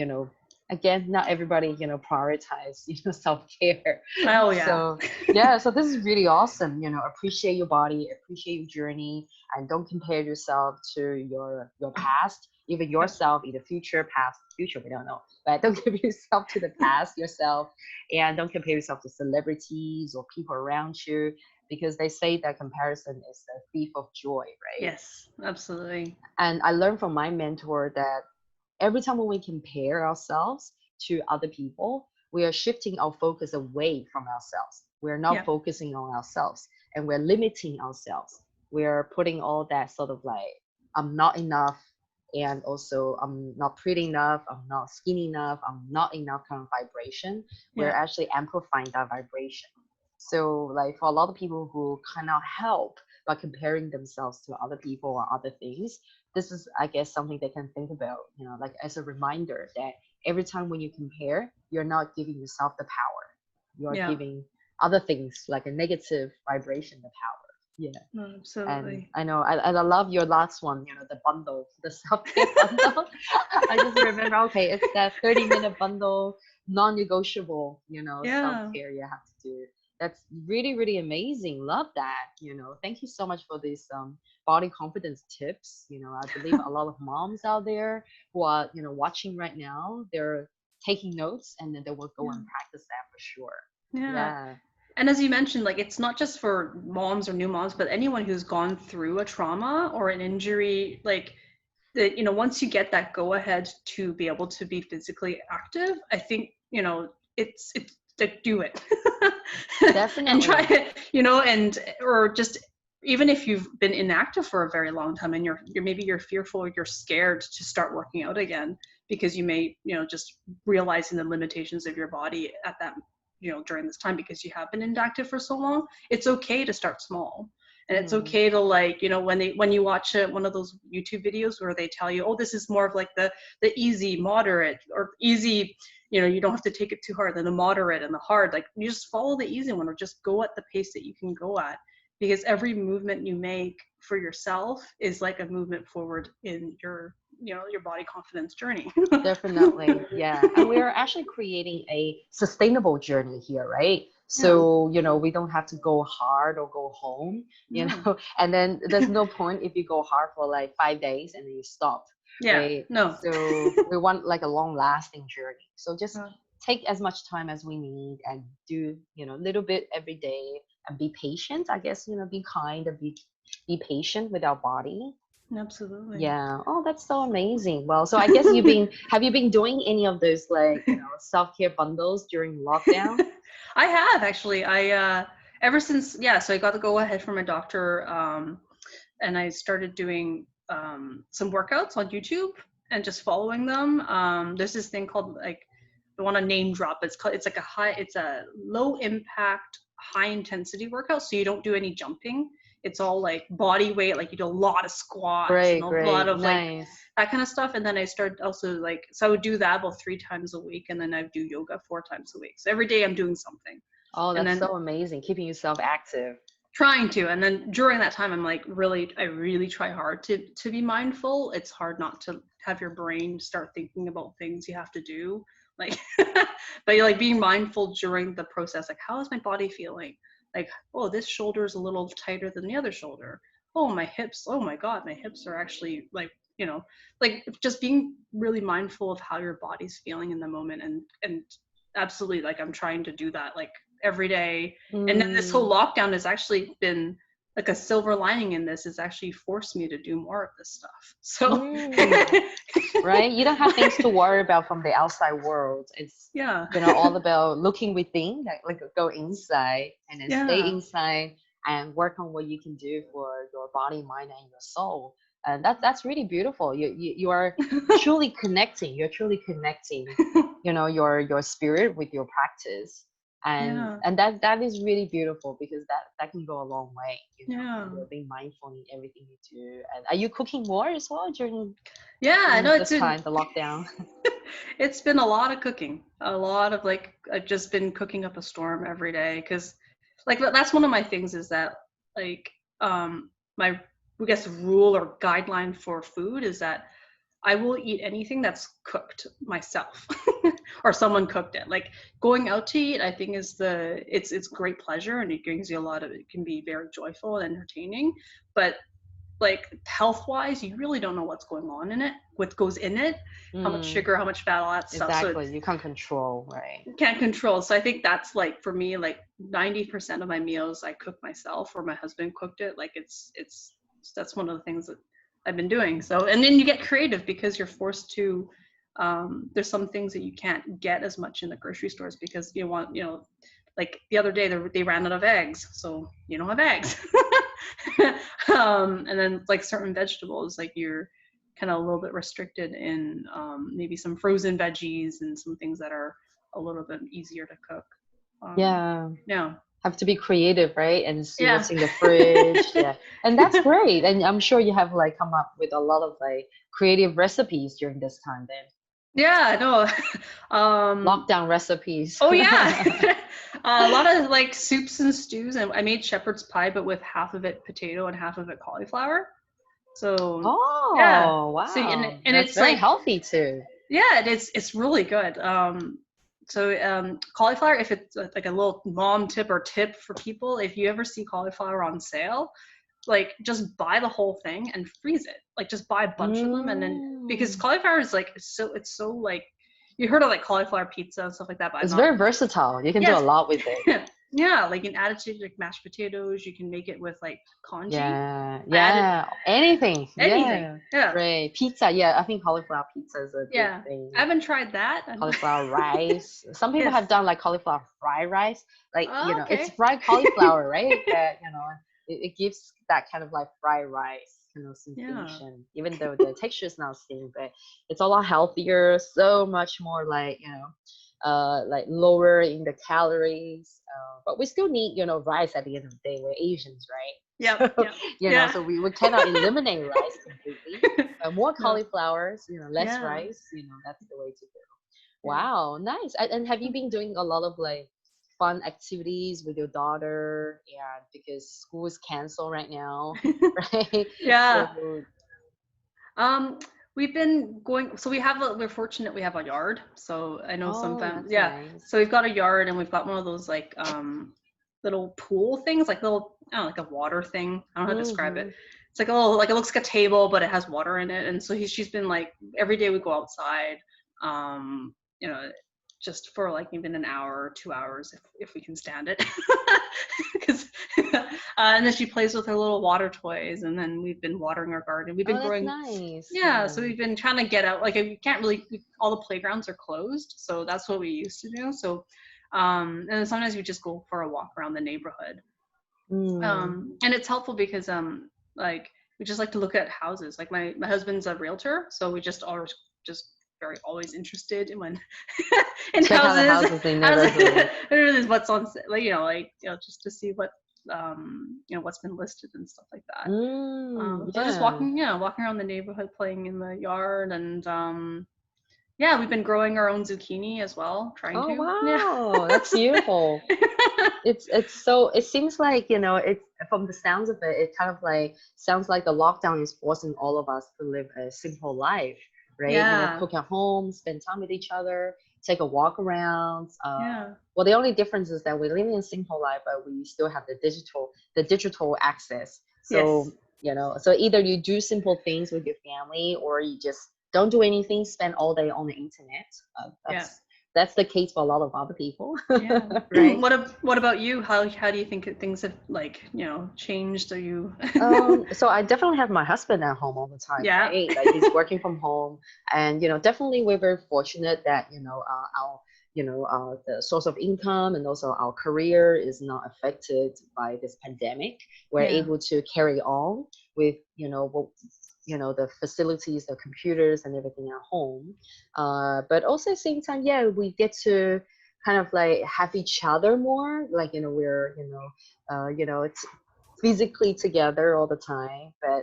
again, not everybody prioritize self-care. Oh yeah. So yeah, so this is really awesome. Appreciate your body, appreciate your journey, and don't compare yourself to your past, even Yep. yourself, either future, past, future, we don't know, but don't compare yourself to the past yourself, and don't compare yourself to celebrities or people around you, because they say that comparison is the thief of joy, right? Yes, absolutely. And I learned from my mentor that every time when we compare ourselves to other people, we are shifting our focus away from ourselves. We're not Yeah. focusing on ourselves, and we're limiting ourselves. We're putting all that sort of like, I'm not enough, and also I'm not pretty enough, I'm not skinny enough, I'm not enough kind of vibration. We're Yeah. actually amplifying that vibration. So, like, for a lot of people who cannot help by comparing themselves to other people or other things, this is, I guess, something they can think about, like as a reminder that every time when you compare, you're not giving yourself the power. You're Yeah. giving other things like a negative vibration the power. Yeah. No, And absolutely. I know I love your last one, the bundle, the self-care bundle. I just remember, okay, it's that 30-minute bundle, non-negotiable, Yeah. self-care you have to do. That's really, really amazing. Love that. Thank you so much for these body confidence tips. I believe a lot of moms out there who are, watching right now, they're taking notes, and then they will go Yeah. and practice that for sure. Yeah. Yeah. And as you mentioned, like it's not just for moms or new moms, but anyone who's gone through a trauma or an injury, like that, once you get that go ahead to be able to be physically active, I think, it's like do it. And try Definitely. it, and or just even if you've been inactive for a very long time and you're maybe you're fearful or you're scared to start working out again because you may, just realizing the limitations of your body at that, during this time because you have been inactive for so long, it's okay to start small. And it's Mm, okay to, like, when you watch one of those YouTube videos where they tell you, oh, this is more of like the easy, moderate, or easy, you don't have to take it too hard, then the moderate and the hard, like you just follow the easy one or just go at the pace that you can go at, because every movement you make for yourself is like a movement forward in your, your body confidence journey. definitely. Yeah. And we are actually creating a sustainable journey here, right? Yeah. So, we don't have to go hard or go home, No. and then there's no point if you go hard for like 5 days and then you stop, Yeah. right? No. So we want like a long lasting journey. So just Uh, take as much time as we need and do, a little bit every day, and be patient, I guess, be kind and be patient with our body. Absolutely. Yeah. Oh, that's so amazing. Well, so I guess have you been doing any of those, like, self-care bundles during lockdown? I have actually. Ever since, yeah, so I got the go ahead from my doctor, and I started doing some workouts on YouTube and just following them. There's this thing called, like, I want to name drop. It's like it's a low impact, high intensity workout. So you don't do any jumping. It's all like body weight, like you do a lot of squats and Great, a lot great. of like Nice. that kind of stuff. And then I started also, like, so I would do that about 3 times a week, and then I would do yoga 4 times a week. So every day I'm doing something. Oh, And that's then so amazing. Keeping yourself active. trying to, and then during that time I'm like, I really try hard to be mindful. It's hard not to have your brain start thinking about things you have to do, like but you're like being mindful during the process, like how is my body feeling, like, oh, this shoulder is a little tighter than the other shoulder, oh, my hips, oh my god, my hips are actually like, like just being really mindful of how your body's feeling in the moment. And absolutely, like I'm trying to do that like every day. And then this Mm, whole lockdown has actually been like a silver lining in this is actually forced me to do more of this stuff. So Mm. Right? You don't have things to worry about from the outside world. It's, yeah, all about looking within, like go inside and then stay yeah, inside and work on what you can do for your body, mind, and your soul. And that's really beautiful. You are truly connecting. You're truly connecting, your spirit with your practice. yeah, And that is really beautiful because that can go a long way, yeah, when you're being mindful in everything you do. And are you cooking more as well yeah. I know during it's this been time, the lockdown? it's been a lot of cooking, a lot of like I've just been cooking up a storm every day because like that's one of my things is that like my I guess rule or guideline for food is that I will eat anything that's cooked myself or someone cooked it. Like going out to eat, I think is it's great pleasure and it brings you a lot of it can be very joyful and entertaining. But like health wise, you really don't know what's going on in it, what goes in it, how much Mm, sugar, how much fat, all that stuff. So exactly. You can't control, right? you can't control. So I think that's like for me, like 90% of my meals I cook myself or my husband cooked it. Like it's that's one of the things that I've been doing. So and then you get creative because you're forced to there's some things that you can't get as much in the grocery stores because you want, like the other day they ran out of eggs, so you don't have eggs. And then like certain vegetables, like you're kind of a little bit restricted in maybe some frozen veggies and some things that are a little bit easier to cook. Yeah. Yeah, Have to be creative, right? And see yeah. what's in the fridge. Yeah. And that's great. And I'm sure you have like come up with a lot of like creative recipes during this time then. Yeah, no. um Lockdown recipes. oh yeah. A lot of like soups and stews, and I made shepherd's pie but with half of it potato and half of it cauliflower. So yeah, Oh, so wow. and That's it's very like healthy too. yeah, it's really good. So cauliflower, if it's like a little mom tip or tip for people, if you ever see cauliflower on sale, like just buy the whole thing and freeze it. Like just buy a bunch of them and then because Mm. cauliflower is like it's so like you heard of like cauliflower pizza and stuff like that, but I'm It's not. very versatile. You can do a Yes, lot with it. yeah, like you can add it to like mashed potatoes. You can make it with like congee. Yeah, I added yeah, anything. anything. Yeah, Yeah, great. Pizza. Yeah, I think cauliflower pizza is a big yeah. I thing. haven't tried that. Cauliflower rice. Some people have Yes. done like cauliflower fried rice. Like, Oh, it's okay. fried cauliflower, right? But, it gives that kind of like fried rice kind of Yeah. sensation, even though the texture is not same, but it's a lot healthier, so much more like, like lower in the calories. But we still need, rice at the end of the day. We're Asians, Yep. right? So, Yep. Yeah. so we cannot eliminate rice completely. More No. cauliflowers, less Yeah. rice, that's the way to go. Yeah. Wow, nice. And have you been doing a lot of like fun activities with your daughter? And because school is canceled right now, right? Yeah. So, Um, we've been going. So we're fortunate we have a yard. So I know some oh, fam. that's Yeah. nice. So we've got a yard and we've got one of those like little pool things, like little I don't know, like a water thing. I don't know how to describe it. Mm-hmm. It's like a little like it looks like a table, but it has water in it. And so she's been like every day we go outside. Um, you know, just for like even an hour or 2 hours if we can stand it. Because and then she plays with her little water toys, and then we've been watering our garden. We've Oh, been that's growing, nice. yeah. So Yeah. we've been trying to get out. Like we can't really, all the playgrounds are closed, so that's what we used to do. So, and then sometimes we just go for a walk around the neighborhood. Mm. And it's helpful because like we just like to look at houses. Like my husband's a realtor, so we just always just very always interested in when in Check out the houses. houses in Houses, neighborhood. what's on, like just to see what what's been listed and stuff like that. Mm, So just yeah. walking around the neighborhood, playing in the yard, and yeah, we've been growing our own zucchini as well, trying Oh, to. Yeah. wow. That's beautiful. It seems like, it's from the sounds of it, it kind of like sounds like the lockdown is forcing all of us to live a simple life, right? Yeah. Cook at home, spend time with each other, take a walk around. Yeah. Well, the only difference is that we're living a simple life, but we still have the digital access. So, Yes. so either you do simple things with your family or you just don't do anything, spend all day on the internet. Yeah. That's that's the case for a lot of other people. Yeah. Right? What about you? How do you think things have like, changed? Are you So I definitely have my husband at home all the time, Yeah. right? Like he's working from home, and definitely we're very fortunate that our the source of income and also our career is not affected by this pandemic. We're Yeah. able to carry on with the facilities, the computers, and everything at home. But also at the same time, yeah, we get to kind of like have each other more. Like we're it's physically together all the time. But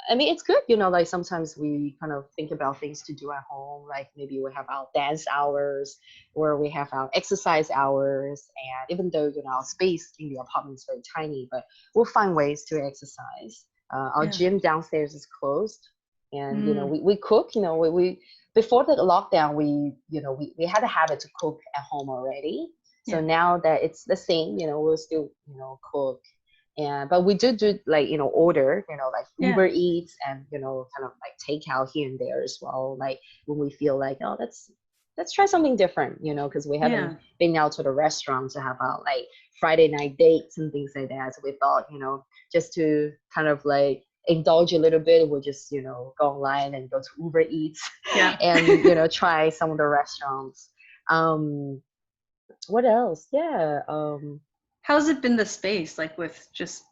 I mean, it's good, like sometimes we kind of think about things to do at home, like maybe we have our dance hours or we have our exercise hours. And even though, our space in the apartment is very tiny, but we'll find ways to exercise. Our Yeah. gym downstairs is closed. And, Mm, we cook, we before the lockdown, we had a habit to cook at home already. So yeah. now that it's the same, we'll still, cook. And but we do like order like Yeah. Uber Eats and kind of like takeout here and there as well, like when we feel like, oh, let's try something different, because we haven't Yeah. been out to the restaurant to have our like Friday night dates and things like that. So we thought, just to kind of like indulge a little bit, we'll just go online and go to Uber Eats Yeah. and try some of the restaurants. um what else? Yeah. How's it been the space like with just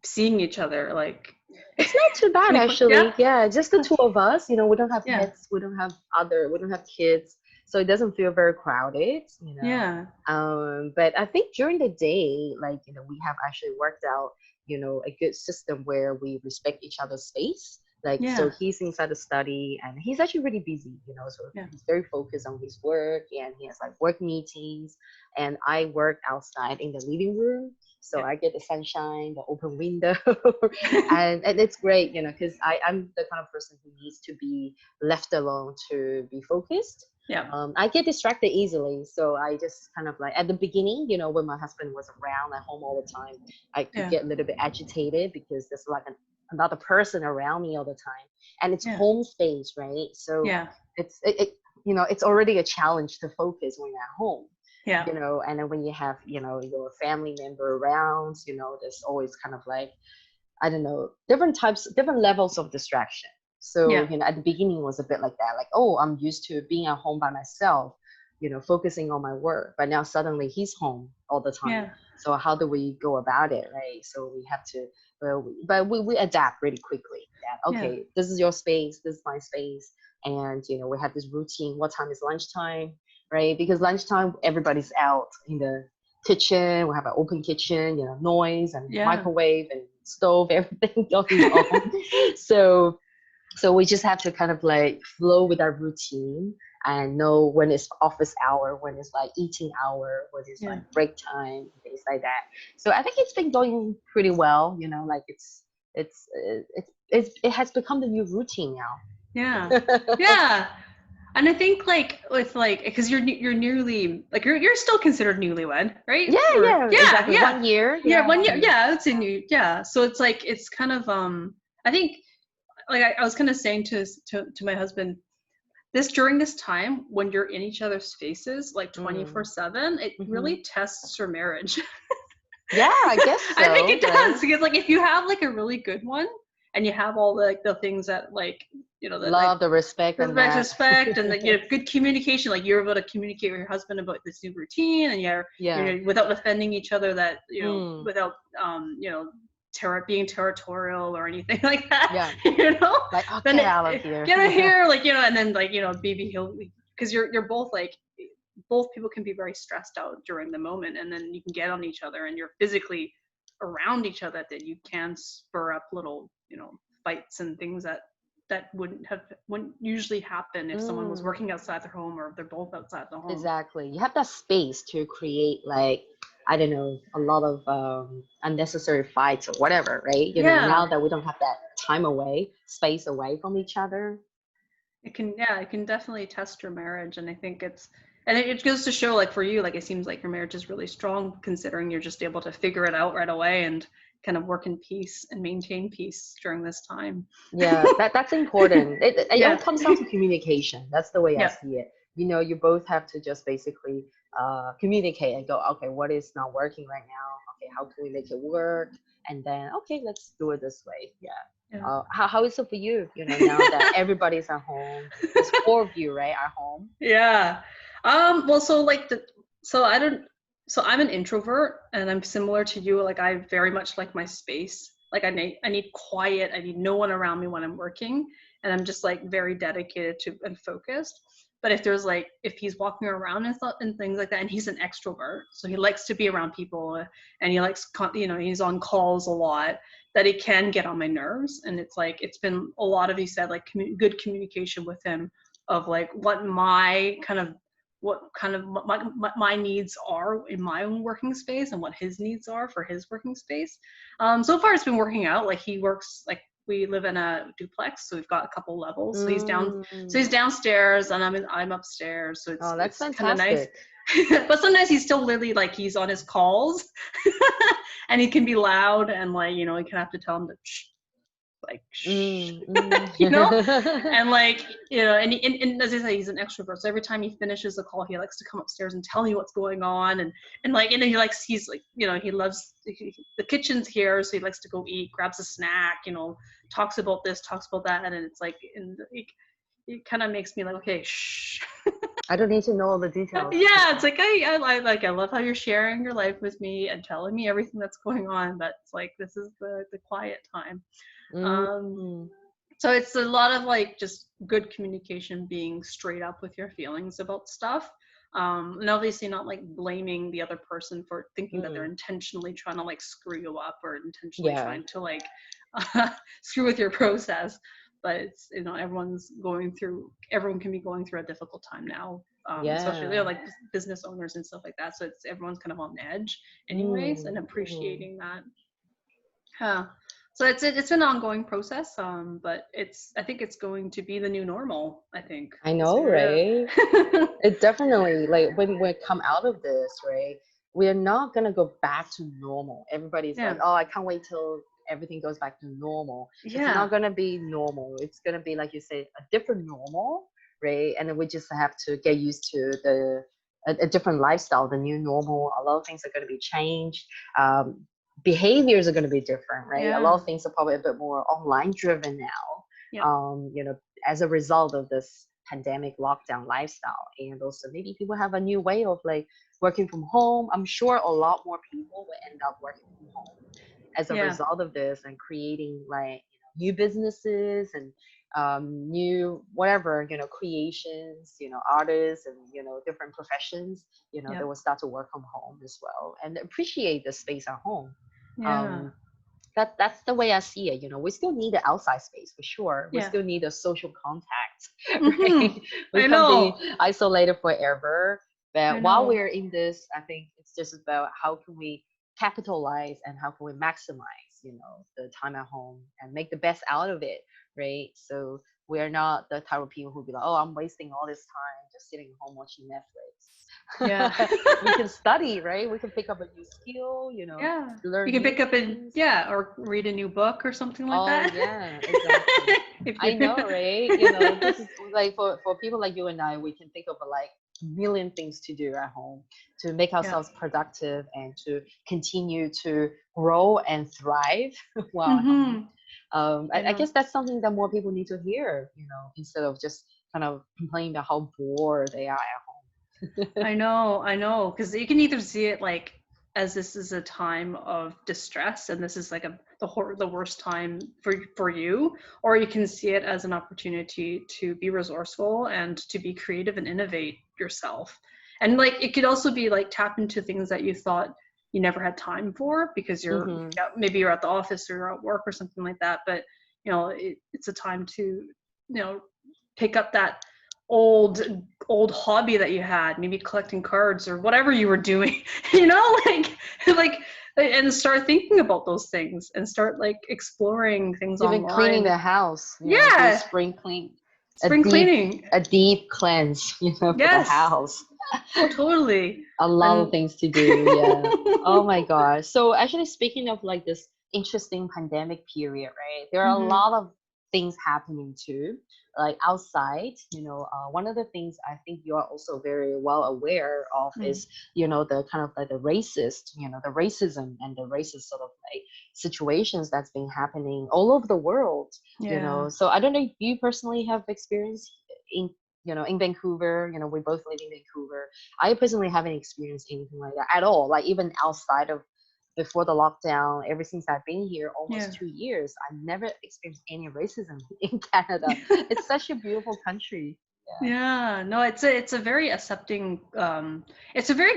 seeing each other like It's not too bad 24? actually. Yeah. Yeah, just the two of us. We don't have Yeah. pets, we don't have kids, so it doesn't feel very crowded. Yeah. But I think during the day, like, we have actually worked out, a good system where we respect each other's space. Like, so Yeah. he's inside the study and he's actually really busy, so Yeah. he's very focused on his work and he has like work meetings. And I work outside in the living room. So Yeah. I get the sunshine, the open window, and it's great, because I'm the kind of person who needs to be left alone to be focused. Yeah. I get distracted easily, so I just kind of like at the beginning, when my husband was around at home all the time, I could Yeah. get a little bit agitated because there's like another person around me all the time, and it's Yeah. home space, right? So Yeah. it's already a challenge to focus when you're at home. Yeah. And then when you have your family member around, there's always kind of like, I don't know, different levels of distraction. So, Yeah. at the beginning it was a bit like that, like, oh, I'm used to being at home by myself, focusing on my work. But now suddenly he's home all the time. Yeah. So how do we go about it, right? So we have to, we adapt really quickly. That, Yeah. okay, this is your space, this is my space. And, we have this routine. What time is lunchtime, right? Because lunchtime, everybody's out in the kitchen. We have an open kitchen, noise and Yeah. microwave and stove, everything going on. so so we just have to kind of like flow with our routine and know when it's office hour, when it's like eating hour, when it's Yeah. like break time, things like that. So I think it's been going pretty well. Like it has become the new routine Yeah. now. Yeah. And I think like with like because you're nearly like you're still considered newlywed, right? Yeah, Or yeah, yeah, exactly. yeah. 1 year, Yeah, yeah, 1 year. 1 year. Yeah, it's a Yeah. new. Yeah, so it's like it's kind of I think like I was kind of saying to my husband this during this time when you're in each other's faces like Mm. 24/7, it Hmm. really tests your marriage. Yeah, I guess I think so, it does right? because like if you have like a really good one and you have all the things that like that like Love the respect and that. respect and like good communication, like you're able to communicate with your husband about this new routine and Yeah. without offending each other, that Mm. without being territorial or anything like that. Yeah. you know Like, oh, then get out of here. get out here, like and then like maybe he'll, because you're both like both people can be very stressed out during the moment, and then you can get on each other and you're physically around each other, that you can spur up little fights and things that wouldn't usually happen if someone was Mm. working outside their home or if they're both outside the home. Exactly. You have that space to create, like, I don't know, a lot of unnecessary fights or whatever, right? Yeah, Now that we don't have that space away from each other. it can definitely test your marriage, and I think it goes to show, like for you, like it seems like your marriage is really strong considering you're just able to figure it out right away and kind of work in peace and maintain peace during this time. Yeah, that's important. It all Yeah. comes down to communication. That's the way I Yeah. see it. you both have to just basically communicate and go, okay, what is not working right now? Okay, how can we make it work? And then, okay, let's do it this way. Yeah. Yeah. How is it for you? Now that everybody's at home, there's four of you, right, at home. Yeah. Well, so like so I don't, so I'm an introvert and I'm similar to you. Like I very much like my space. Like I need quiet. I need no one around me when I'm working. And I'm just like very dedicated to and focused. But if there's like, if he's walking around and stuff and things like that, and he's an extrovert, so he likes to be around people and he likes, he's on calls a lot, that he can get on my nerves. And it's like, it's been a lot of, he said, like good communication with him of like what kind of my needs are in my own working space and what his needs are for his working space. So far it's been working out. Like he works, like we live in a duplex, so we've got a couple levels. So he's Mm. downstairs and I'm upstairs. So Oh, that's it's kind of nice. fantastic. But sometimes he's still literally like he's on his calls and he can be loud and like, you can have to tell him to shh, like shh, Mm, mm. and like, and as I say, he's an extrovert, so every time he finishes a call he likes to come upstairs and tell me what's going on, and like, and he's like, he loves the kitchen's here, so he likes to go eat, grabs a snack, talks about this, talks about that, and it's like, and it kind of makes me like, okay, shh. I don't need to know all the details. Yeah, it's like I love how you're sharing your life with me and telling me everything that's going on, but it's like this is the quiet time. um Mm. so it's a lot of like just good communication, being straight up with your feelings about stuff, and obviously not like blaming the other person for thinking that they're Mm. intentionally trying to like screw you up or intentionally Yeah. trying to like screw with your process. But it's, everyone can be going through a difficult time now, especially Yeah. like business owners and stuff like that, so it's everyone's kind of on edge anyways, and Mm. Mm. appreciating that. Huh. So it's an ongoing process, but I think it's going to be the new normal. I think I we'll see know, where it right? is. It definitely, like, when we come out of this, right? We're not gonna go back to normal. Everybody's like, Yeah, oh, I can't wait till everything goes back to normal. It's not yeah, gonna be normal. It's gonna be, like you say, a different normal, right? And then we just have to get used to a different lifestyle, the new normal. A lot of things are gonna be changed. Um, Behaviors are gonna be different, right? A lot yeah, of things are probably a bit more online driven now. yeah, As a result of this pandemic lockdown lifestyle, and also maybe people have a new way of like working from home. I'm sure a lot more people will end up working from home as a yeah, result of this, and creating like new businesses and new whatever, creations, artists, and different professions, yeah, they will start to work from home as well and appreciate the space at home. yeah, um, that's the way I see it. We still need the outside space for sure. We yeah. still need the social contact, Hmm. right? We I can't be know, isolated forever. I But while know. we're in this, I think it's just about how can we capitalize and how can we maximize, the time at home and make the best out of it, right? So we're not the type of people who be like, oh, I'm wasting all this time just sitting home watching Yeah. Netflix. We can study, right? We can pick up a new skill, Yeah. You learn can new pick up things. or read a new book or something like Oh that. yeah, exactly. If I you know, right? This is like for people like you and I, we can think of like a million things to do at home to make Yeah. ourselves productive and to continue to grow and thrive while at home. Mhm. I I know. guess that's something that more people need to hear, instead of just kind of complaining about how bored they are at home. I know, because you can either see it like as this is a time of distress and this is like the worst time for you, or you can see it as an opportunity to be resourceful and to be creative and innovate yourself. And like it could also be like tap into things that you thought you never had time for because Hmm. yeah, maybe you're at the office or you're at work or something like that. But it's a time to pick up that old old hobby that you had, maybe collecting cards or whatever you were doing, like like and start thinking about those things and start like exploring things Even cleaning online. the house, do Yeah, spring clean, a spring deep, cleaning. a deep cleanse, for the Yes. house. Oh, totally. A lot of And things to do. Yeah. Oh my gosh. So actually, speaking of like this interesting pandemic period, right? There are a hmm lot of things happening too, like outside. One of the things I think you are also very well aware of Mm. is, the kind of like the racism and the racist sort of like situations that's been happening all over the world. Yeah. So I don't know if you personally have experience in, in Vancouver. We both live in Vancouver. I personally haven't experienced anything like that at all. Like even outside of before the lockdown, ever since I've been here Yeah. almost 2 years, I've never experienced any racism in Canada. It's such a beautiful country. Yeah, no, it's a very it's a very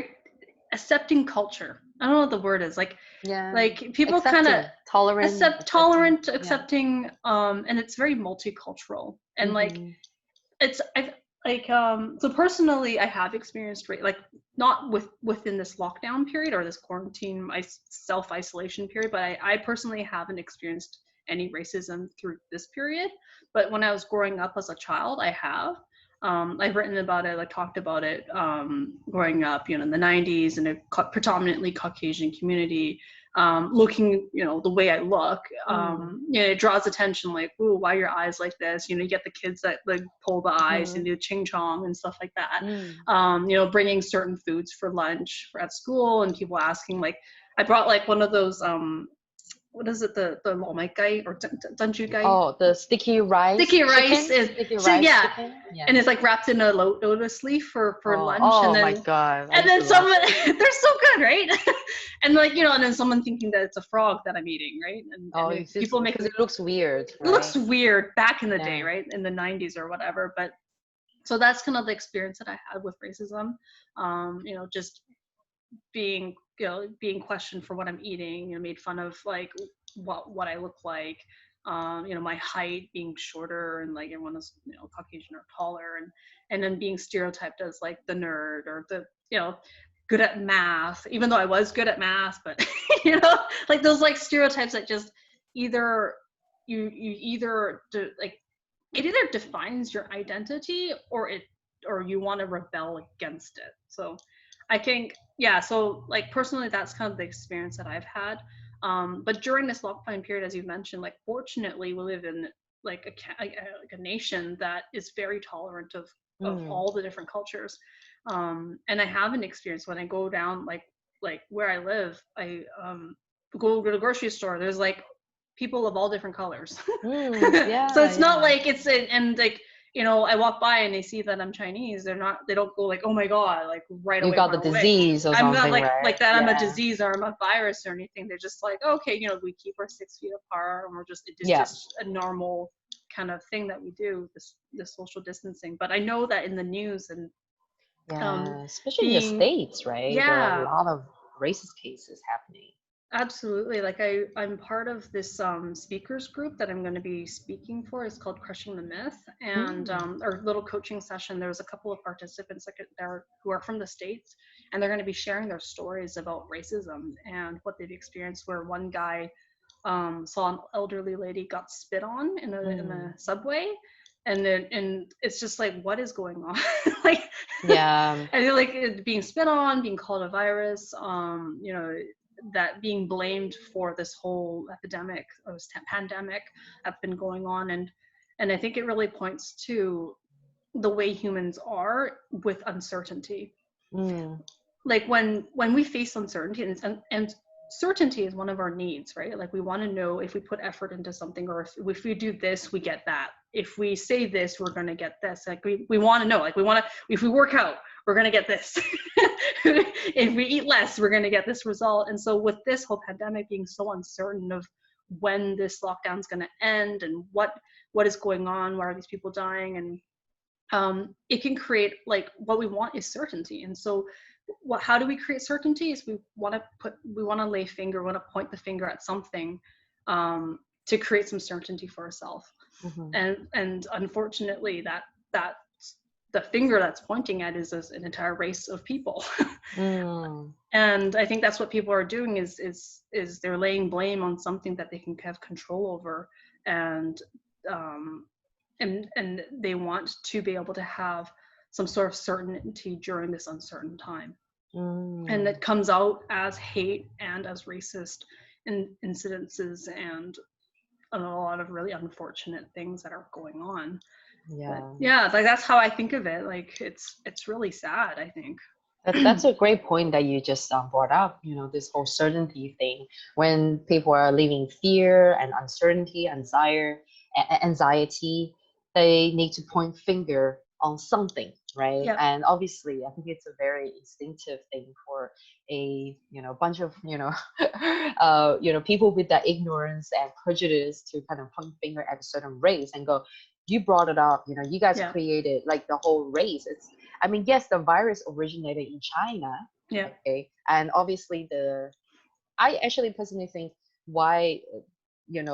accepting culture. I don't know what the word is. Yeah. Like people kind of Accepting, tolerant, accepting. tolerant, Yeah. accepting, and it's very multicultural. And like Mm-hmm. it's I like so personally I have experienced like not within this lockdown period or this quarantine self isolation period, but I personally haven't experienced any racism through this period. But when I was growing up as a child, I have. I've written about it, like talked about it, growing up, in the 90s in a predominantly Caucasian community. Looking, the way I look, Mm. it draws attention. Like, ooh, why are your eyes like this? You get the kids that like pull the eyes and Mm-hmm. do ching chong and stuff like that. Mm. Bringing certain foods for lunch at school, and people asking, like, I brought like one of those what is it, the gai or gai, Oh, the sticky rice sticky rice chicken? is Sticky so rice yeah, chicken? Yeah. and it's like wrapped in a lotus leaf for Oh, lunch, oh my God. I and used then to love someone it. they're so good, right? And like, and then someone thinking that it's a frog that I'm eating, right? Oh, And it's just people because making it looks weird, it looks right? weird back in the day, Yeah. right, in the 90s or whatever. But so that's kind of the experience that I had with racism. Just being being questioned for what I'm eating, made fun of, like what I look like, my height being shorter, and like everyone is, Caucasian or taller, and then being stereotyped as like the nerd or the, good at math, even though I was good at math, but like those like stereotypes that just either you either like it either defines your identity, or you want to rebel against it. So I think, yeah, so like personally that's kind of the experience that I've had. But during this lockdown period, as you mentioned, like fortunately we live in like like a nation that is very tolerant of Mm. all the different cultures. And I have an experience when I go down like where I live, I go to the grocery store, there's like people of all different colors. Mm. So Yeah, it's not yeah. like and like, I walk by and they see that I'm Chinese, they don't go like, oh my God, like right You away, got the run away. disease or I'm not something, like right? that I'm a Yeah. disease or I'm a virus or anything. They're just like, okay, we keep our 6 feet apart, and it's Yeah. just a normal kind of thing that we do, this social distancing. But I know that in the news and um Yeah. Especially in the being States, right? There are a yeah, lot of racist cases happening. absolutely. Like I'm part of this speakers group that I'm going to be speaking for. It's called Crushing the Myth, and Mm. our little coaching session. There's a couple of participants there who are from the States, and they're going to be sharing their stories about racism and what they've experienced. Where one guy saw an elderly lady got spit on in Mm. the subway, and it's just like, what is going on? Like, Yeah. I feel like being spit on, being called a virus, that being blamed for this whole epidemic or this pandemic that's been going on, and I think it really points to the way humans are with uncertainty. Mm. Like when we face uncertainty, and certainty is one of our needs, right? Like we want to know if we put effort into something, or if we do this we get that, if we say this we're going to get this. Like we want to know, like we want to, if we work out we're going to get this. If we eat less we're going to get this result. And so with this whole pandemic being so uncertain of when this lockdown is going to end, and what is going on, why are these people dying, and it can create, like, what we want is certainty. And so how do we create certainty is we want to lay finger, we want to point the finger at something, to create some certainty for ourselves. Mm-hmm. And unfortunately that the finger that's pointing at is an entire race of people. Mm. And I think that's what people are doing is they're laying blame on something that they can have control over. And um, and they want to be able to have some sort of certainty during this uncertain time. And Mm. that comes out as hate and as racist incidences, and a lot of really unfortunate things that are going on. But Yeah. yeah, like that's how I think of it. Like it's really sad, I think. That's a great point that you just brought up. You know, this whole certainty thing. When people are living fear and uncertainty, anxiety, they need to point finger on something, right? Yep. And obviously, I think it's a very instinctive thing for bunch of people with that ignorance and prejudice to kind of point finger at a certain race and go, you brought it up. You know, you guys Yeah. created like the whole race. I mean, yes, the virus originated in China, Yeah. okay, and obviously I actually personally think why,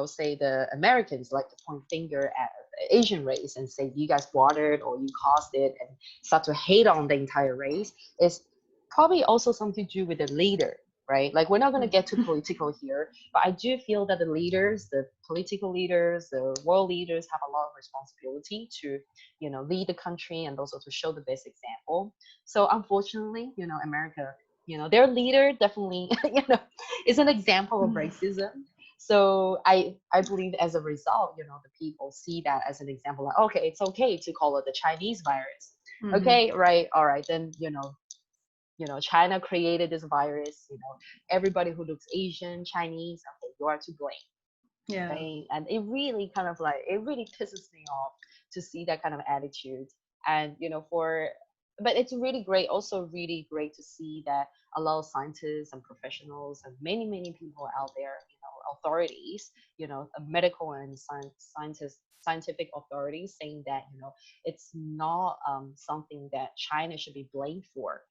say the Americans like to point finger at the Asian race and say you guys brought it or you caused it and start to hate on the entire race is probably also something to do with the leader, right? Like we're not going to get too political here, but I do feel that the leaders, the political leaders, the world leaders have a lot of responsibility to, lead the country and also to show the best example. So unfortunately, America, their leader definitely, is an example of racism. So I believe as a result, the people see that as an example, like, okay, it's okay to call it the Chinese virus. Mm-hmm. Okay, right, all right, then China created this virus. Everybody who looks Asian, Chinese, okay, you are to blame, Yeah. right? And it really kind of like it really pisses me off to see that kind of attitude. And but it's really great, also really great to see that a lot of scientists and professionals and many people out there, authorities, medical and scientific authorities saying that it's not something that China should be blamed for.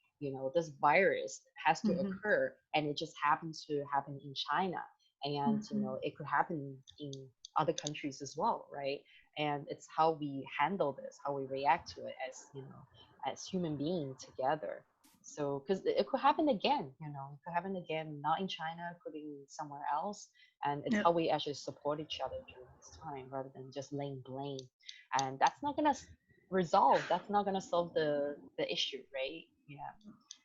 This virus has to Mm-hmm. occur, and it just happens to happen in China, and Mm-hmm. it could happen in other countries as well, right? And it's how we handle this, how we react to it as as human beings together. So because it could happen again, it could happen again, not in China, could be somewhere else. And it's Yep. how we actually support each other during this time rather than just laying blame. And that's not gonna resolve, that's not gonna solve the issue, right? Yeah.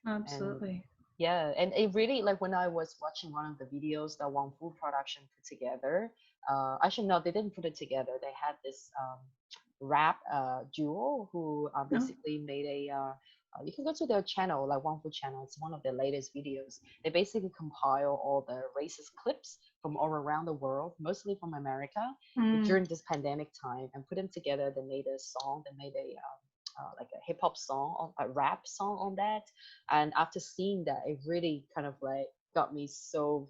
And Absolutely. yeah, and it really, like, when I was watching one of the videos that one food production put together, actually no, they didn't put it together. They had this rap duo who No. basically made you can go to their channel, like one food channel. It's one of their latest videos. They basically compile all the racist clips from all around the world, mostly from America, Mm. during this pandemic time, and put them together. They made a song. They made like a hip hop song, a rap song on that. And after seeing that, it really kind of like got me so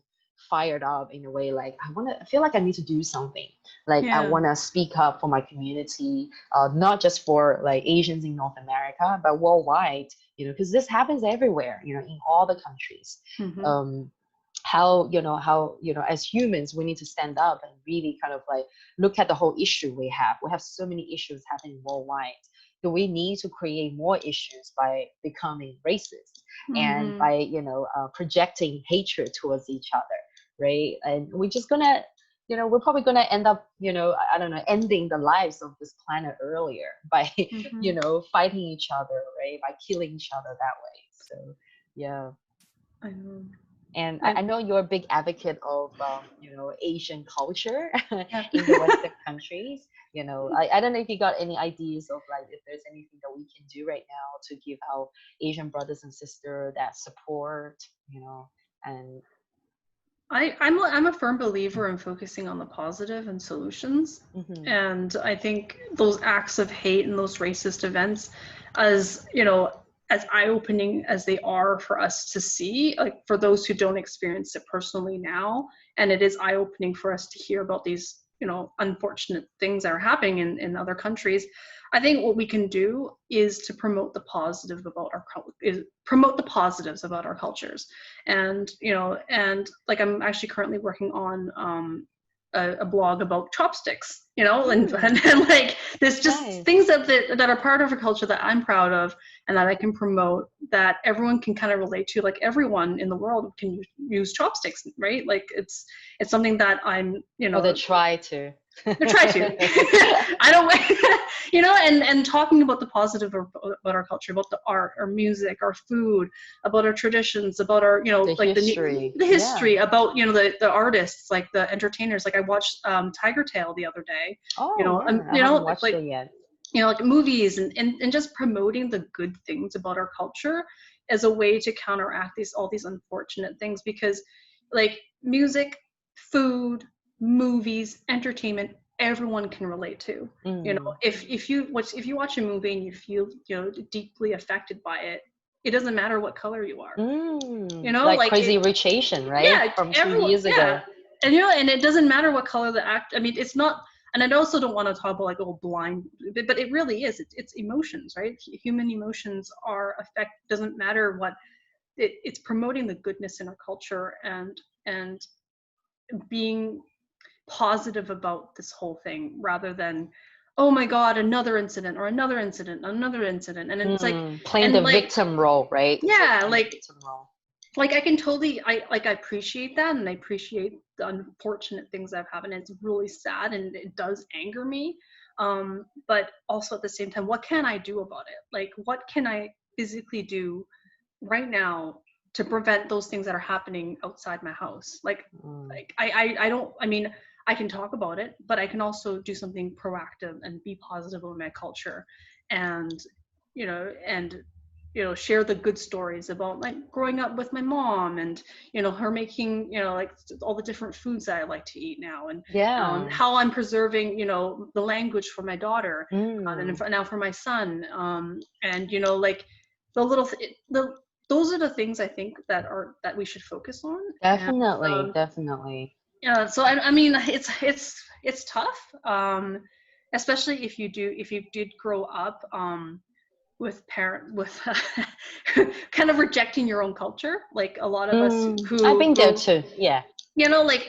fired up in a way. Like I feel like I need to do something. Like I Yeah. want to speak up for my community, not just for like Asians in North America, but worldwide. Because this happens everywhere. In all the countries. Mm-hmm. Um, how as humans we need to stand up and really kind of like look at the whole issue we have so many issues happening worldwide. Do we need to create more issues by becoming racist and Mm-hmm. by projecting hatred towards each other, right? And we're just gonna we're probably gonna end up I don't know, ending the lives of this planet earlier by Mm-hmm. fighting each other, right, by killing each other that way. So yeah. I know. And I I, know you're a big advocate of, Asian culture yeah. in the Western countries. I don't know if you got any ideas of like if there's anything that we can do right now to give our Asian brothers and sisters that support, and I'm a firm believer in focusing on the positive and solutions. hmm And I think those acts of hate and those racist events, as as eye-opening as they are for us to see, like for those who don't experience it personally now, and it is eye-opening for us to hear about these, unfortunate things that are happening in other countries. I think what we can do is to promote the positive about is promote the positives about our cultures. And and like I'm actually currently working on a blog about chopsticks, and like there's just nice. things that are part of a culture that I'm proud of and that I can promote, that everyone can kind of relate to. Like everyone in the world can use chopsticks, right? Like it's something that I'm Or they try to. I try to. I don't, and talking about the positive about our culture, about the art, our music, our food, about our traditions, about our, The like history. the Yeah. history, about, the artists, like the entertainers. Like I watched Tiger Tail the other day, Oh, yeah. I haven't watched it yet. like movies, and just promoting the good things about our culture as a way to counteract all these unfortunate things, because like music, food, movies, entertainment, everyone can relate to. Mm. If you watch a movie and you feel, deeply affected by it, it doesn't matter what color you are. Like Like Crazy it, Rich Asian, right? yeah, From two everyone, years yeah. ago. And it doesn't matter what color the act, I mean, it's not. And I also don't want to talk about like, oh, blind, but it really is, it's emotions, right? Human emotions are affect, doesn't matter what, it's promoting the goodness in our culture, and being positive about this whole thing, rather than, oh my god, another incident, or another incident, another incident. And it's like, Playing the and like, victim role, right? It's like yeah, playing the victim role. like I can totally, I appreciate that, and I appreciate the unfortunate things that have happened. It's really sad, and it does anger me. But also at the same time, what can I do about it? Like, what can I physically do right now to prevent those things that are happening outside my house? Mm. I don't, I mean, I can talk about it, but I can also do something proactive and be positive about my culture, and and share the good stories about like growing up with my mom, and her making, like all the different foods that I like to eat now, and Yeah. how I'm preserving, the language for my daughter, and Mm. now for my son, and like the little the those are the things I think that we should focus on. And Definitely, definitely. yeah, so I mean, it's tough, especially if you did grow up with kind of rejecting your own culture, like a lot of us I've who been there grew, too. Yeah. like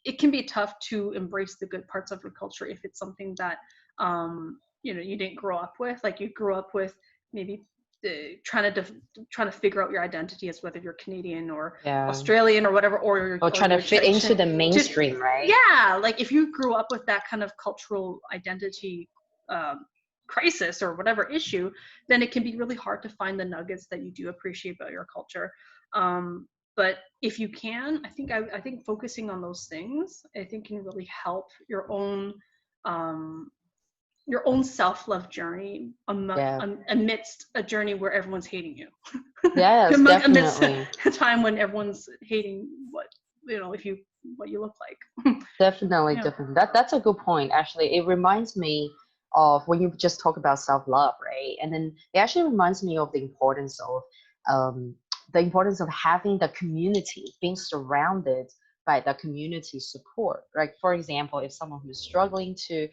it can be tough to embrace the good parts of your culture if it's something that you didn't grow up with, like you grew up with maybe trying to figure out your identity as whether you're Canadian or Yeah. Australian or whatever, Or or trying to your fit into the just, mainstream, right? yeah, like if you grew up with that kind of cultural identity crisis or whatever issue, then it can be really hard to find the nuggets that you do appreciate about your culture. But if you can, I think focusing on those things, I think, can really help um, your own self-love journey Yeah. amidst a journey where everyone's hating you. Yes, Amidst definitely. a time when everyone's hating if you what you look like. Definitely, Yeah. definitely. That's a good point. Actually, it reminds me of when you just talk about self-love, right? And then it actually reminds me of um, the importance of having the community, being surrounded by the community support. Like for example, if someone who's struggling to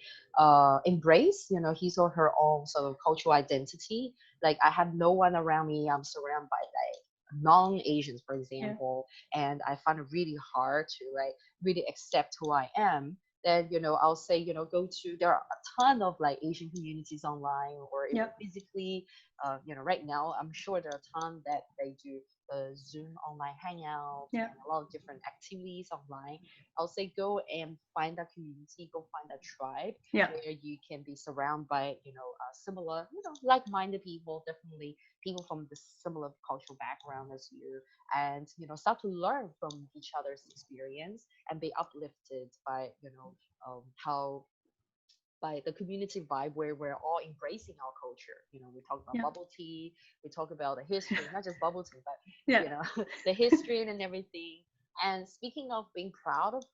embrace, his or her own sort of cultural identity, like I have no one around me, I'm surrounded by like non-Asians, for Yeah. example, and I find it really hard to like really accept who I am, then I'll say go to there are a ton of like Asian communities online or even Yep. physically. Right now I'm sure there are a ton that they do Zoom online hangouts Yep. and a lot of different activities online. I'll say go and find that community, go find that tribe Yep. where you can be surrounded by similar like-minded people, definitely people from the similar cultural background as you, and start to learn from each other's experience and be uplifted by how by the community vibe where we're all embracing our culture. We talk about Yep. bubble tea, we talk about the history, not just bubble tea, but Yeah. the history and everything. And speaking of being proud of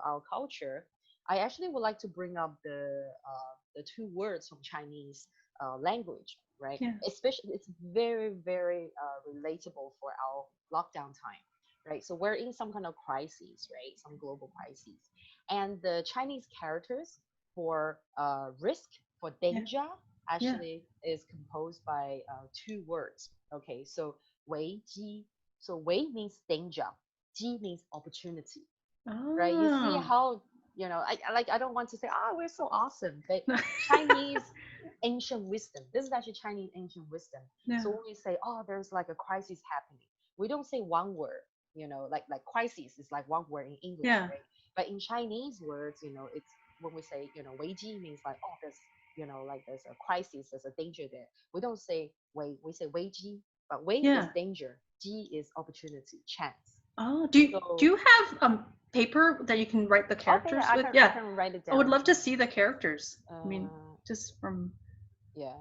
our culture, I actually would like to bring up the two words from Chinese language, right? Yeah. Especially, it's very very relatable for our lockdown time, right? So we're in some kind of crises, right? Some global crises, and the Chinese characters for risk, for Yeah. danger, Yeah. actually is composed by two words. Okay, so wei ji. So wei means danger, ji means opportunity, right? You see Oh. how I don't want to say, we're so awesome, but Chinese ancient wisdom. This is actually Chinese ancient wisdom. Yeah. So when we say, there's like a crisis happening, we don't say one word. like crisis is like one word in English, Yeah. right? But in Chinese words, it's when we say, 危机 means like, oh, there's, like there's a crisis, there's a danger there. We don't say wei, we say 危机, but wei is Yeah. danger, ji is opportunity, chance. Oh, do So you have paper that you can write the okay, yeah, characters I with? can I Yeah. can write it I would down love too. to see the characters. I mean, Uh, just from. yeah.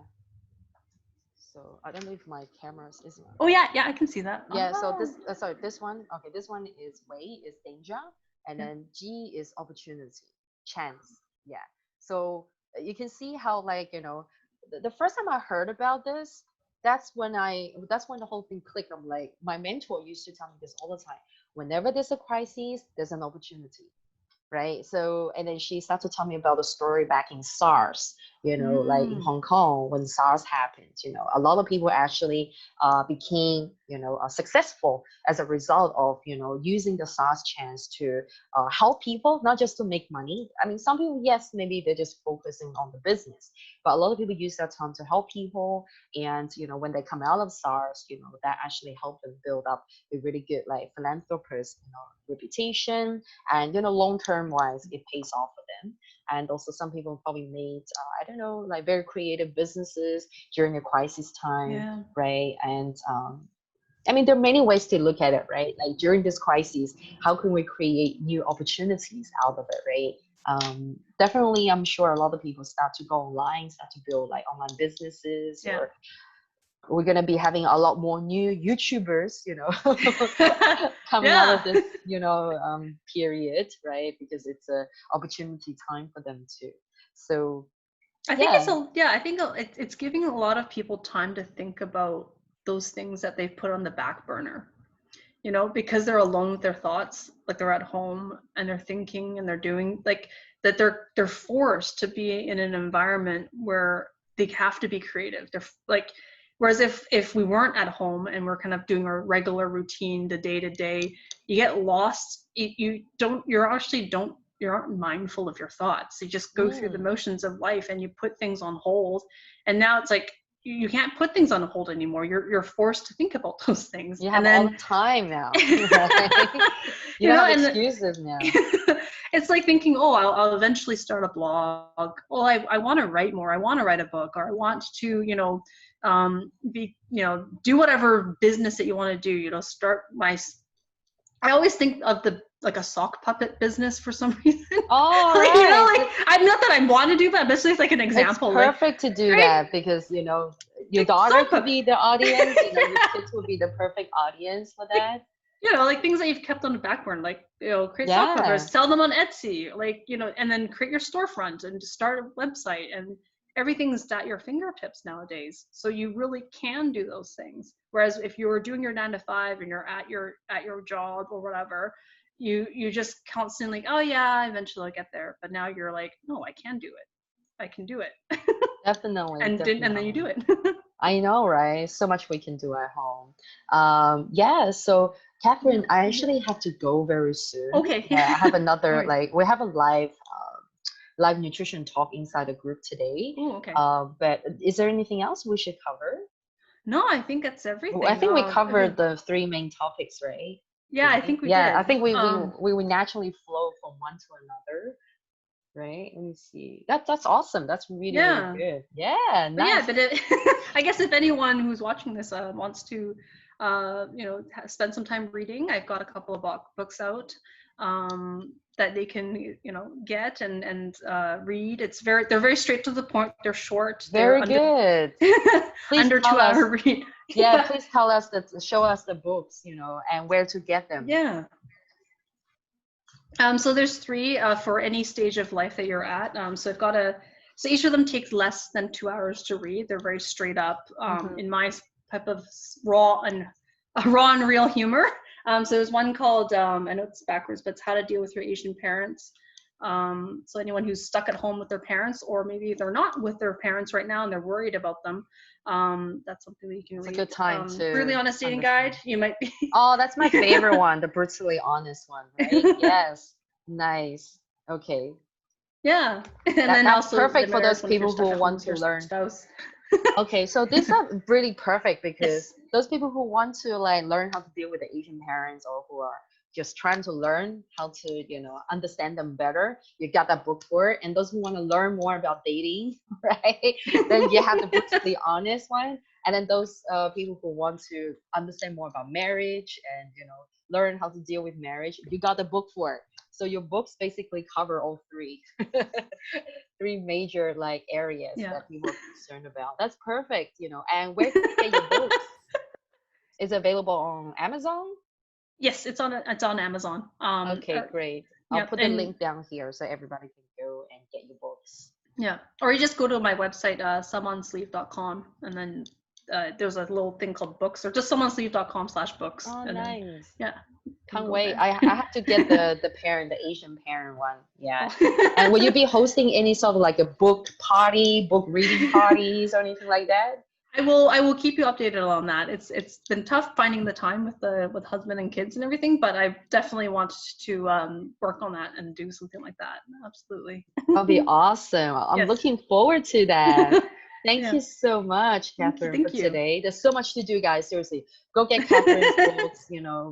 So I don't know if my camera is on. Oh yeah, yeah, I can see that. Yeah, so Oh. sorry, this one, okay, this one is wei is danger, and Yeah. then ji is opportunity, chance. Yeah. So you can see how, like, the first time I heard about this, that's when the whole thing clicked. I'm like, my mentor used to tell me this all the time. Whenever there's a crisis, there's an opportunity, right? So, and then she started to tell me about the story back in SARS, like in Mm. Hong Kong when SARS happened. A lot of people actually became, successful as a result of, using the SARS chance to help people, not just to make money. I mean, some people, yes, maybe they're just focusing on the business, but a lot of people use that time to help people. And, when they come out of SARS, that actually helped them build up a really good, like, philanthropist, reputation. And long term wise, it pays off for them. And also some people probably made I don't know, like, very creative businesses during a crisis time, Yeah. right? And I mean, there are many ways to look at it, right? Like, during this crisis, how can we create new opportunities out of it, right? Definitely, I'm sure a lot of people start to go online, start to build like online businesses, Yeah. or we're going to be having a lot more new YouTubers, coming out of Yeah. this, period, right? Because it's a opportunity time for them too. So I think yeah, I think it's giving a lot of people time to think about those things that they've put on the back burner. Because they're alone with their thoughts, like they're at home and they're thinking and they're doing like that. They're forced to be in an environment where they have to be creative. They're like, whereas if we weren't at home and we're kind of doing our regular routine, the day to day, you get lost. You aren't mindful of your thoughts. You just go through the mm, motions of life and you put things on hold. And now it's like you can't put things on hold anymore. You're forced to think about those things. you And have all then the time now, right? You don't have and excuses now. it's like thinking, oh, I'll eventually start a blog. Well, I want to write more. I want to write a book, or I want to, do whatever business that you want to do. Start my. I always think of the like a sock puppet business for some reason. All Like right. like I'm not that I want to do that, but it's just like an It's example. Like, perfect to do right, that because, your like daughter sock could puppet. be the audience, your kids would be the perfect audience for Like, that. like things that you've kept on the back burner, like, create sock Yeah. puppets, sell them on Etsy, like, and then create your storefront and just start a website, and everything's at your fingertips nowadays. So you really can do those things. Whereas if you were doing your 9 to 5 and you're at your job or whatever, you just constantly, oh yeah, eventually I'll get there. But now you're like, no, I can do it. I can do it. Definitely, And then you do definitely. it. I know, right? So much we can do at home. Yeah, so Yeah. Catherine, I actually have to go very soon. Okay. Yeah, I have No another, worries. like, we have a live nutrition talk inside the group today. Oh, okay. But is there anything else we should cover? No, I think that's Well, I everything. think we I mean, covered the three main topics, right? yeah, I Right? think we Yeah, I did. think we would naturally flow from one to another, right? Let me see. That's awesome. That's really, really Yeah. good. Yeah, But yeah, nice. but I guess if anyone who's watching this wants to, spend some time reading, I've got a couple of books out that they can, get and read. They're very straight to the point. They're short. They're Very good. Please under tell 2 hour us. read. Yeah, Yeah. please tell us that, show us the books, and where to get them. Yeah. So there's three for any stage of life that you're at. So each of them takes less than 2 hours to read. They're very straight up Hmm. in my type of raw and real humor. So there's one called, I know it's backwards, but it's How to Deal with Your Asian Parents. So anyone who's stuck at home with their parents, or maybe they're not with their parents right now and they're worried about them, that's something that you can It's a read. good time Brutally to Honest Dating understand. Guide, you might be. Oh, that's my favorite one, the brutally honest one, right? Yes. Nice. Okay. Yeah, and That then that's also the perfect for those marriage one if you're people stuck who at home want with to your learn. spouse. Okay, so these are really perfect because Yes. those people who want to like learn how to deal with the Asian parents, or who are just trying to learn how to, understand them better, you got that book for it. And those who want to learn more about dating, right? Then you have the brutally honest one. And then those people who want to understand more about marriage and, learn how to deal with marriage, you got the book for it. So your books basically cover all three, three major like areas Yeah. that people are concerned about. That's perfect. And where can we get your books? Is it available on Amazon? Yes, it's on Amazon. Okay, great. I'll Yeah, put the and link down here so everybody can go and get your books. yeah, or you just go to my website, someonsleeve.com, and then there's a little thing called books, or just someonsleeve.com/books, Oh, and then nice. yeah, you can Can't go wait. there. I have to get the parent, the Asian parent one. Yeah. And will you Oh. be hosting any sort of like a book party, book reading parties, or anything like that? I will keep you updated on that. It's been tough finding the time with husband and kids and everything, but I definitely want to work on that and do something like that. Absolutely. That'll be awesome. I'm Yes. looking forward to that. Thank Yeah. you so much, Thank you. Catherine, for Thank you. today. There's so much to do, guys. Seriously, go get Catherine's books,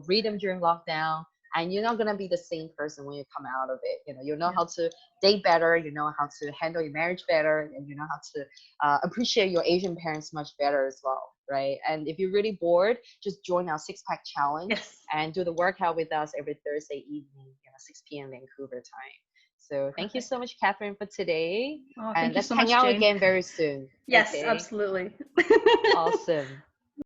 read them during lockdown, and you're not going to be the same person when you come out of it. You know Yeah. how to date better, you know how to handle your marriage better, and you know how to appreciate your Asian parents much better as well, right? And if you're really bored, just join our six-pack challenge Yes. and do the workout with us every Thursday evening, 6 p.m. Vancouver time. So thank you so Perfect. much, Catherine, for today. Oh, And thank you let's so hang much, out Jane. again very soon. Yes, Okay. absolutely. Awesome.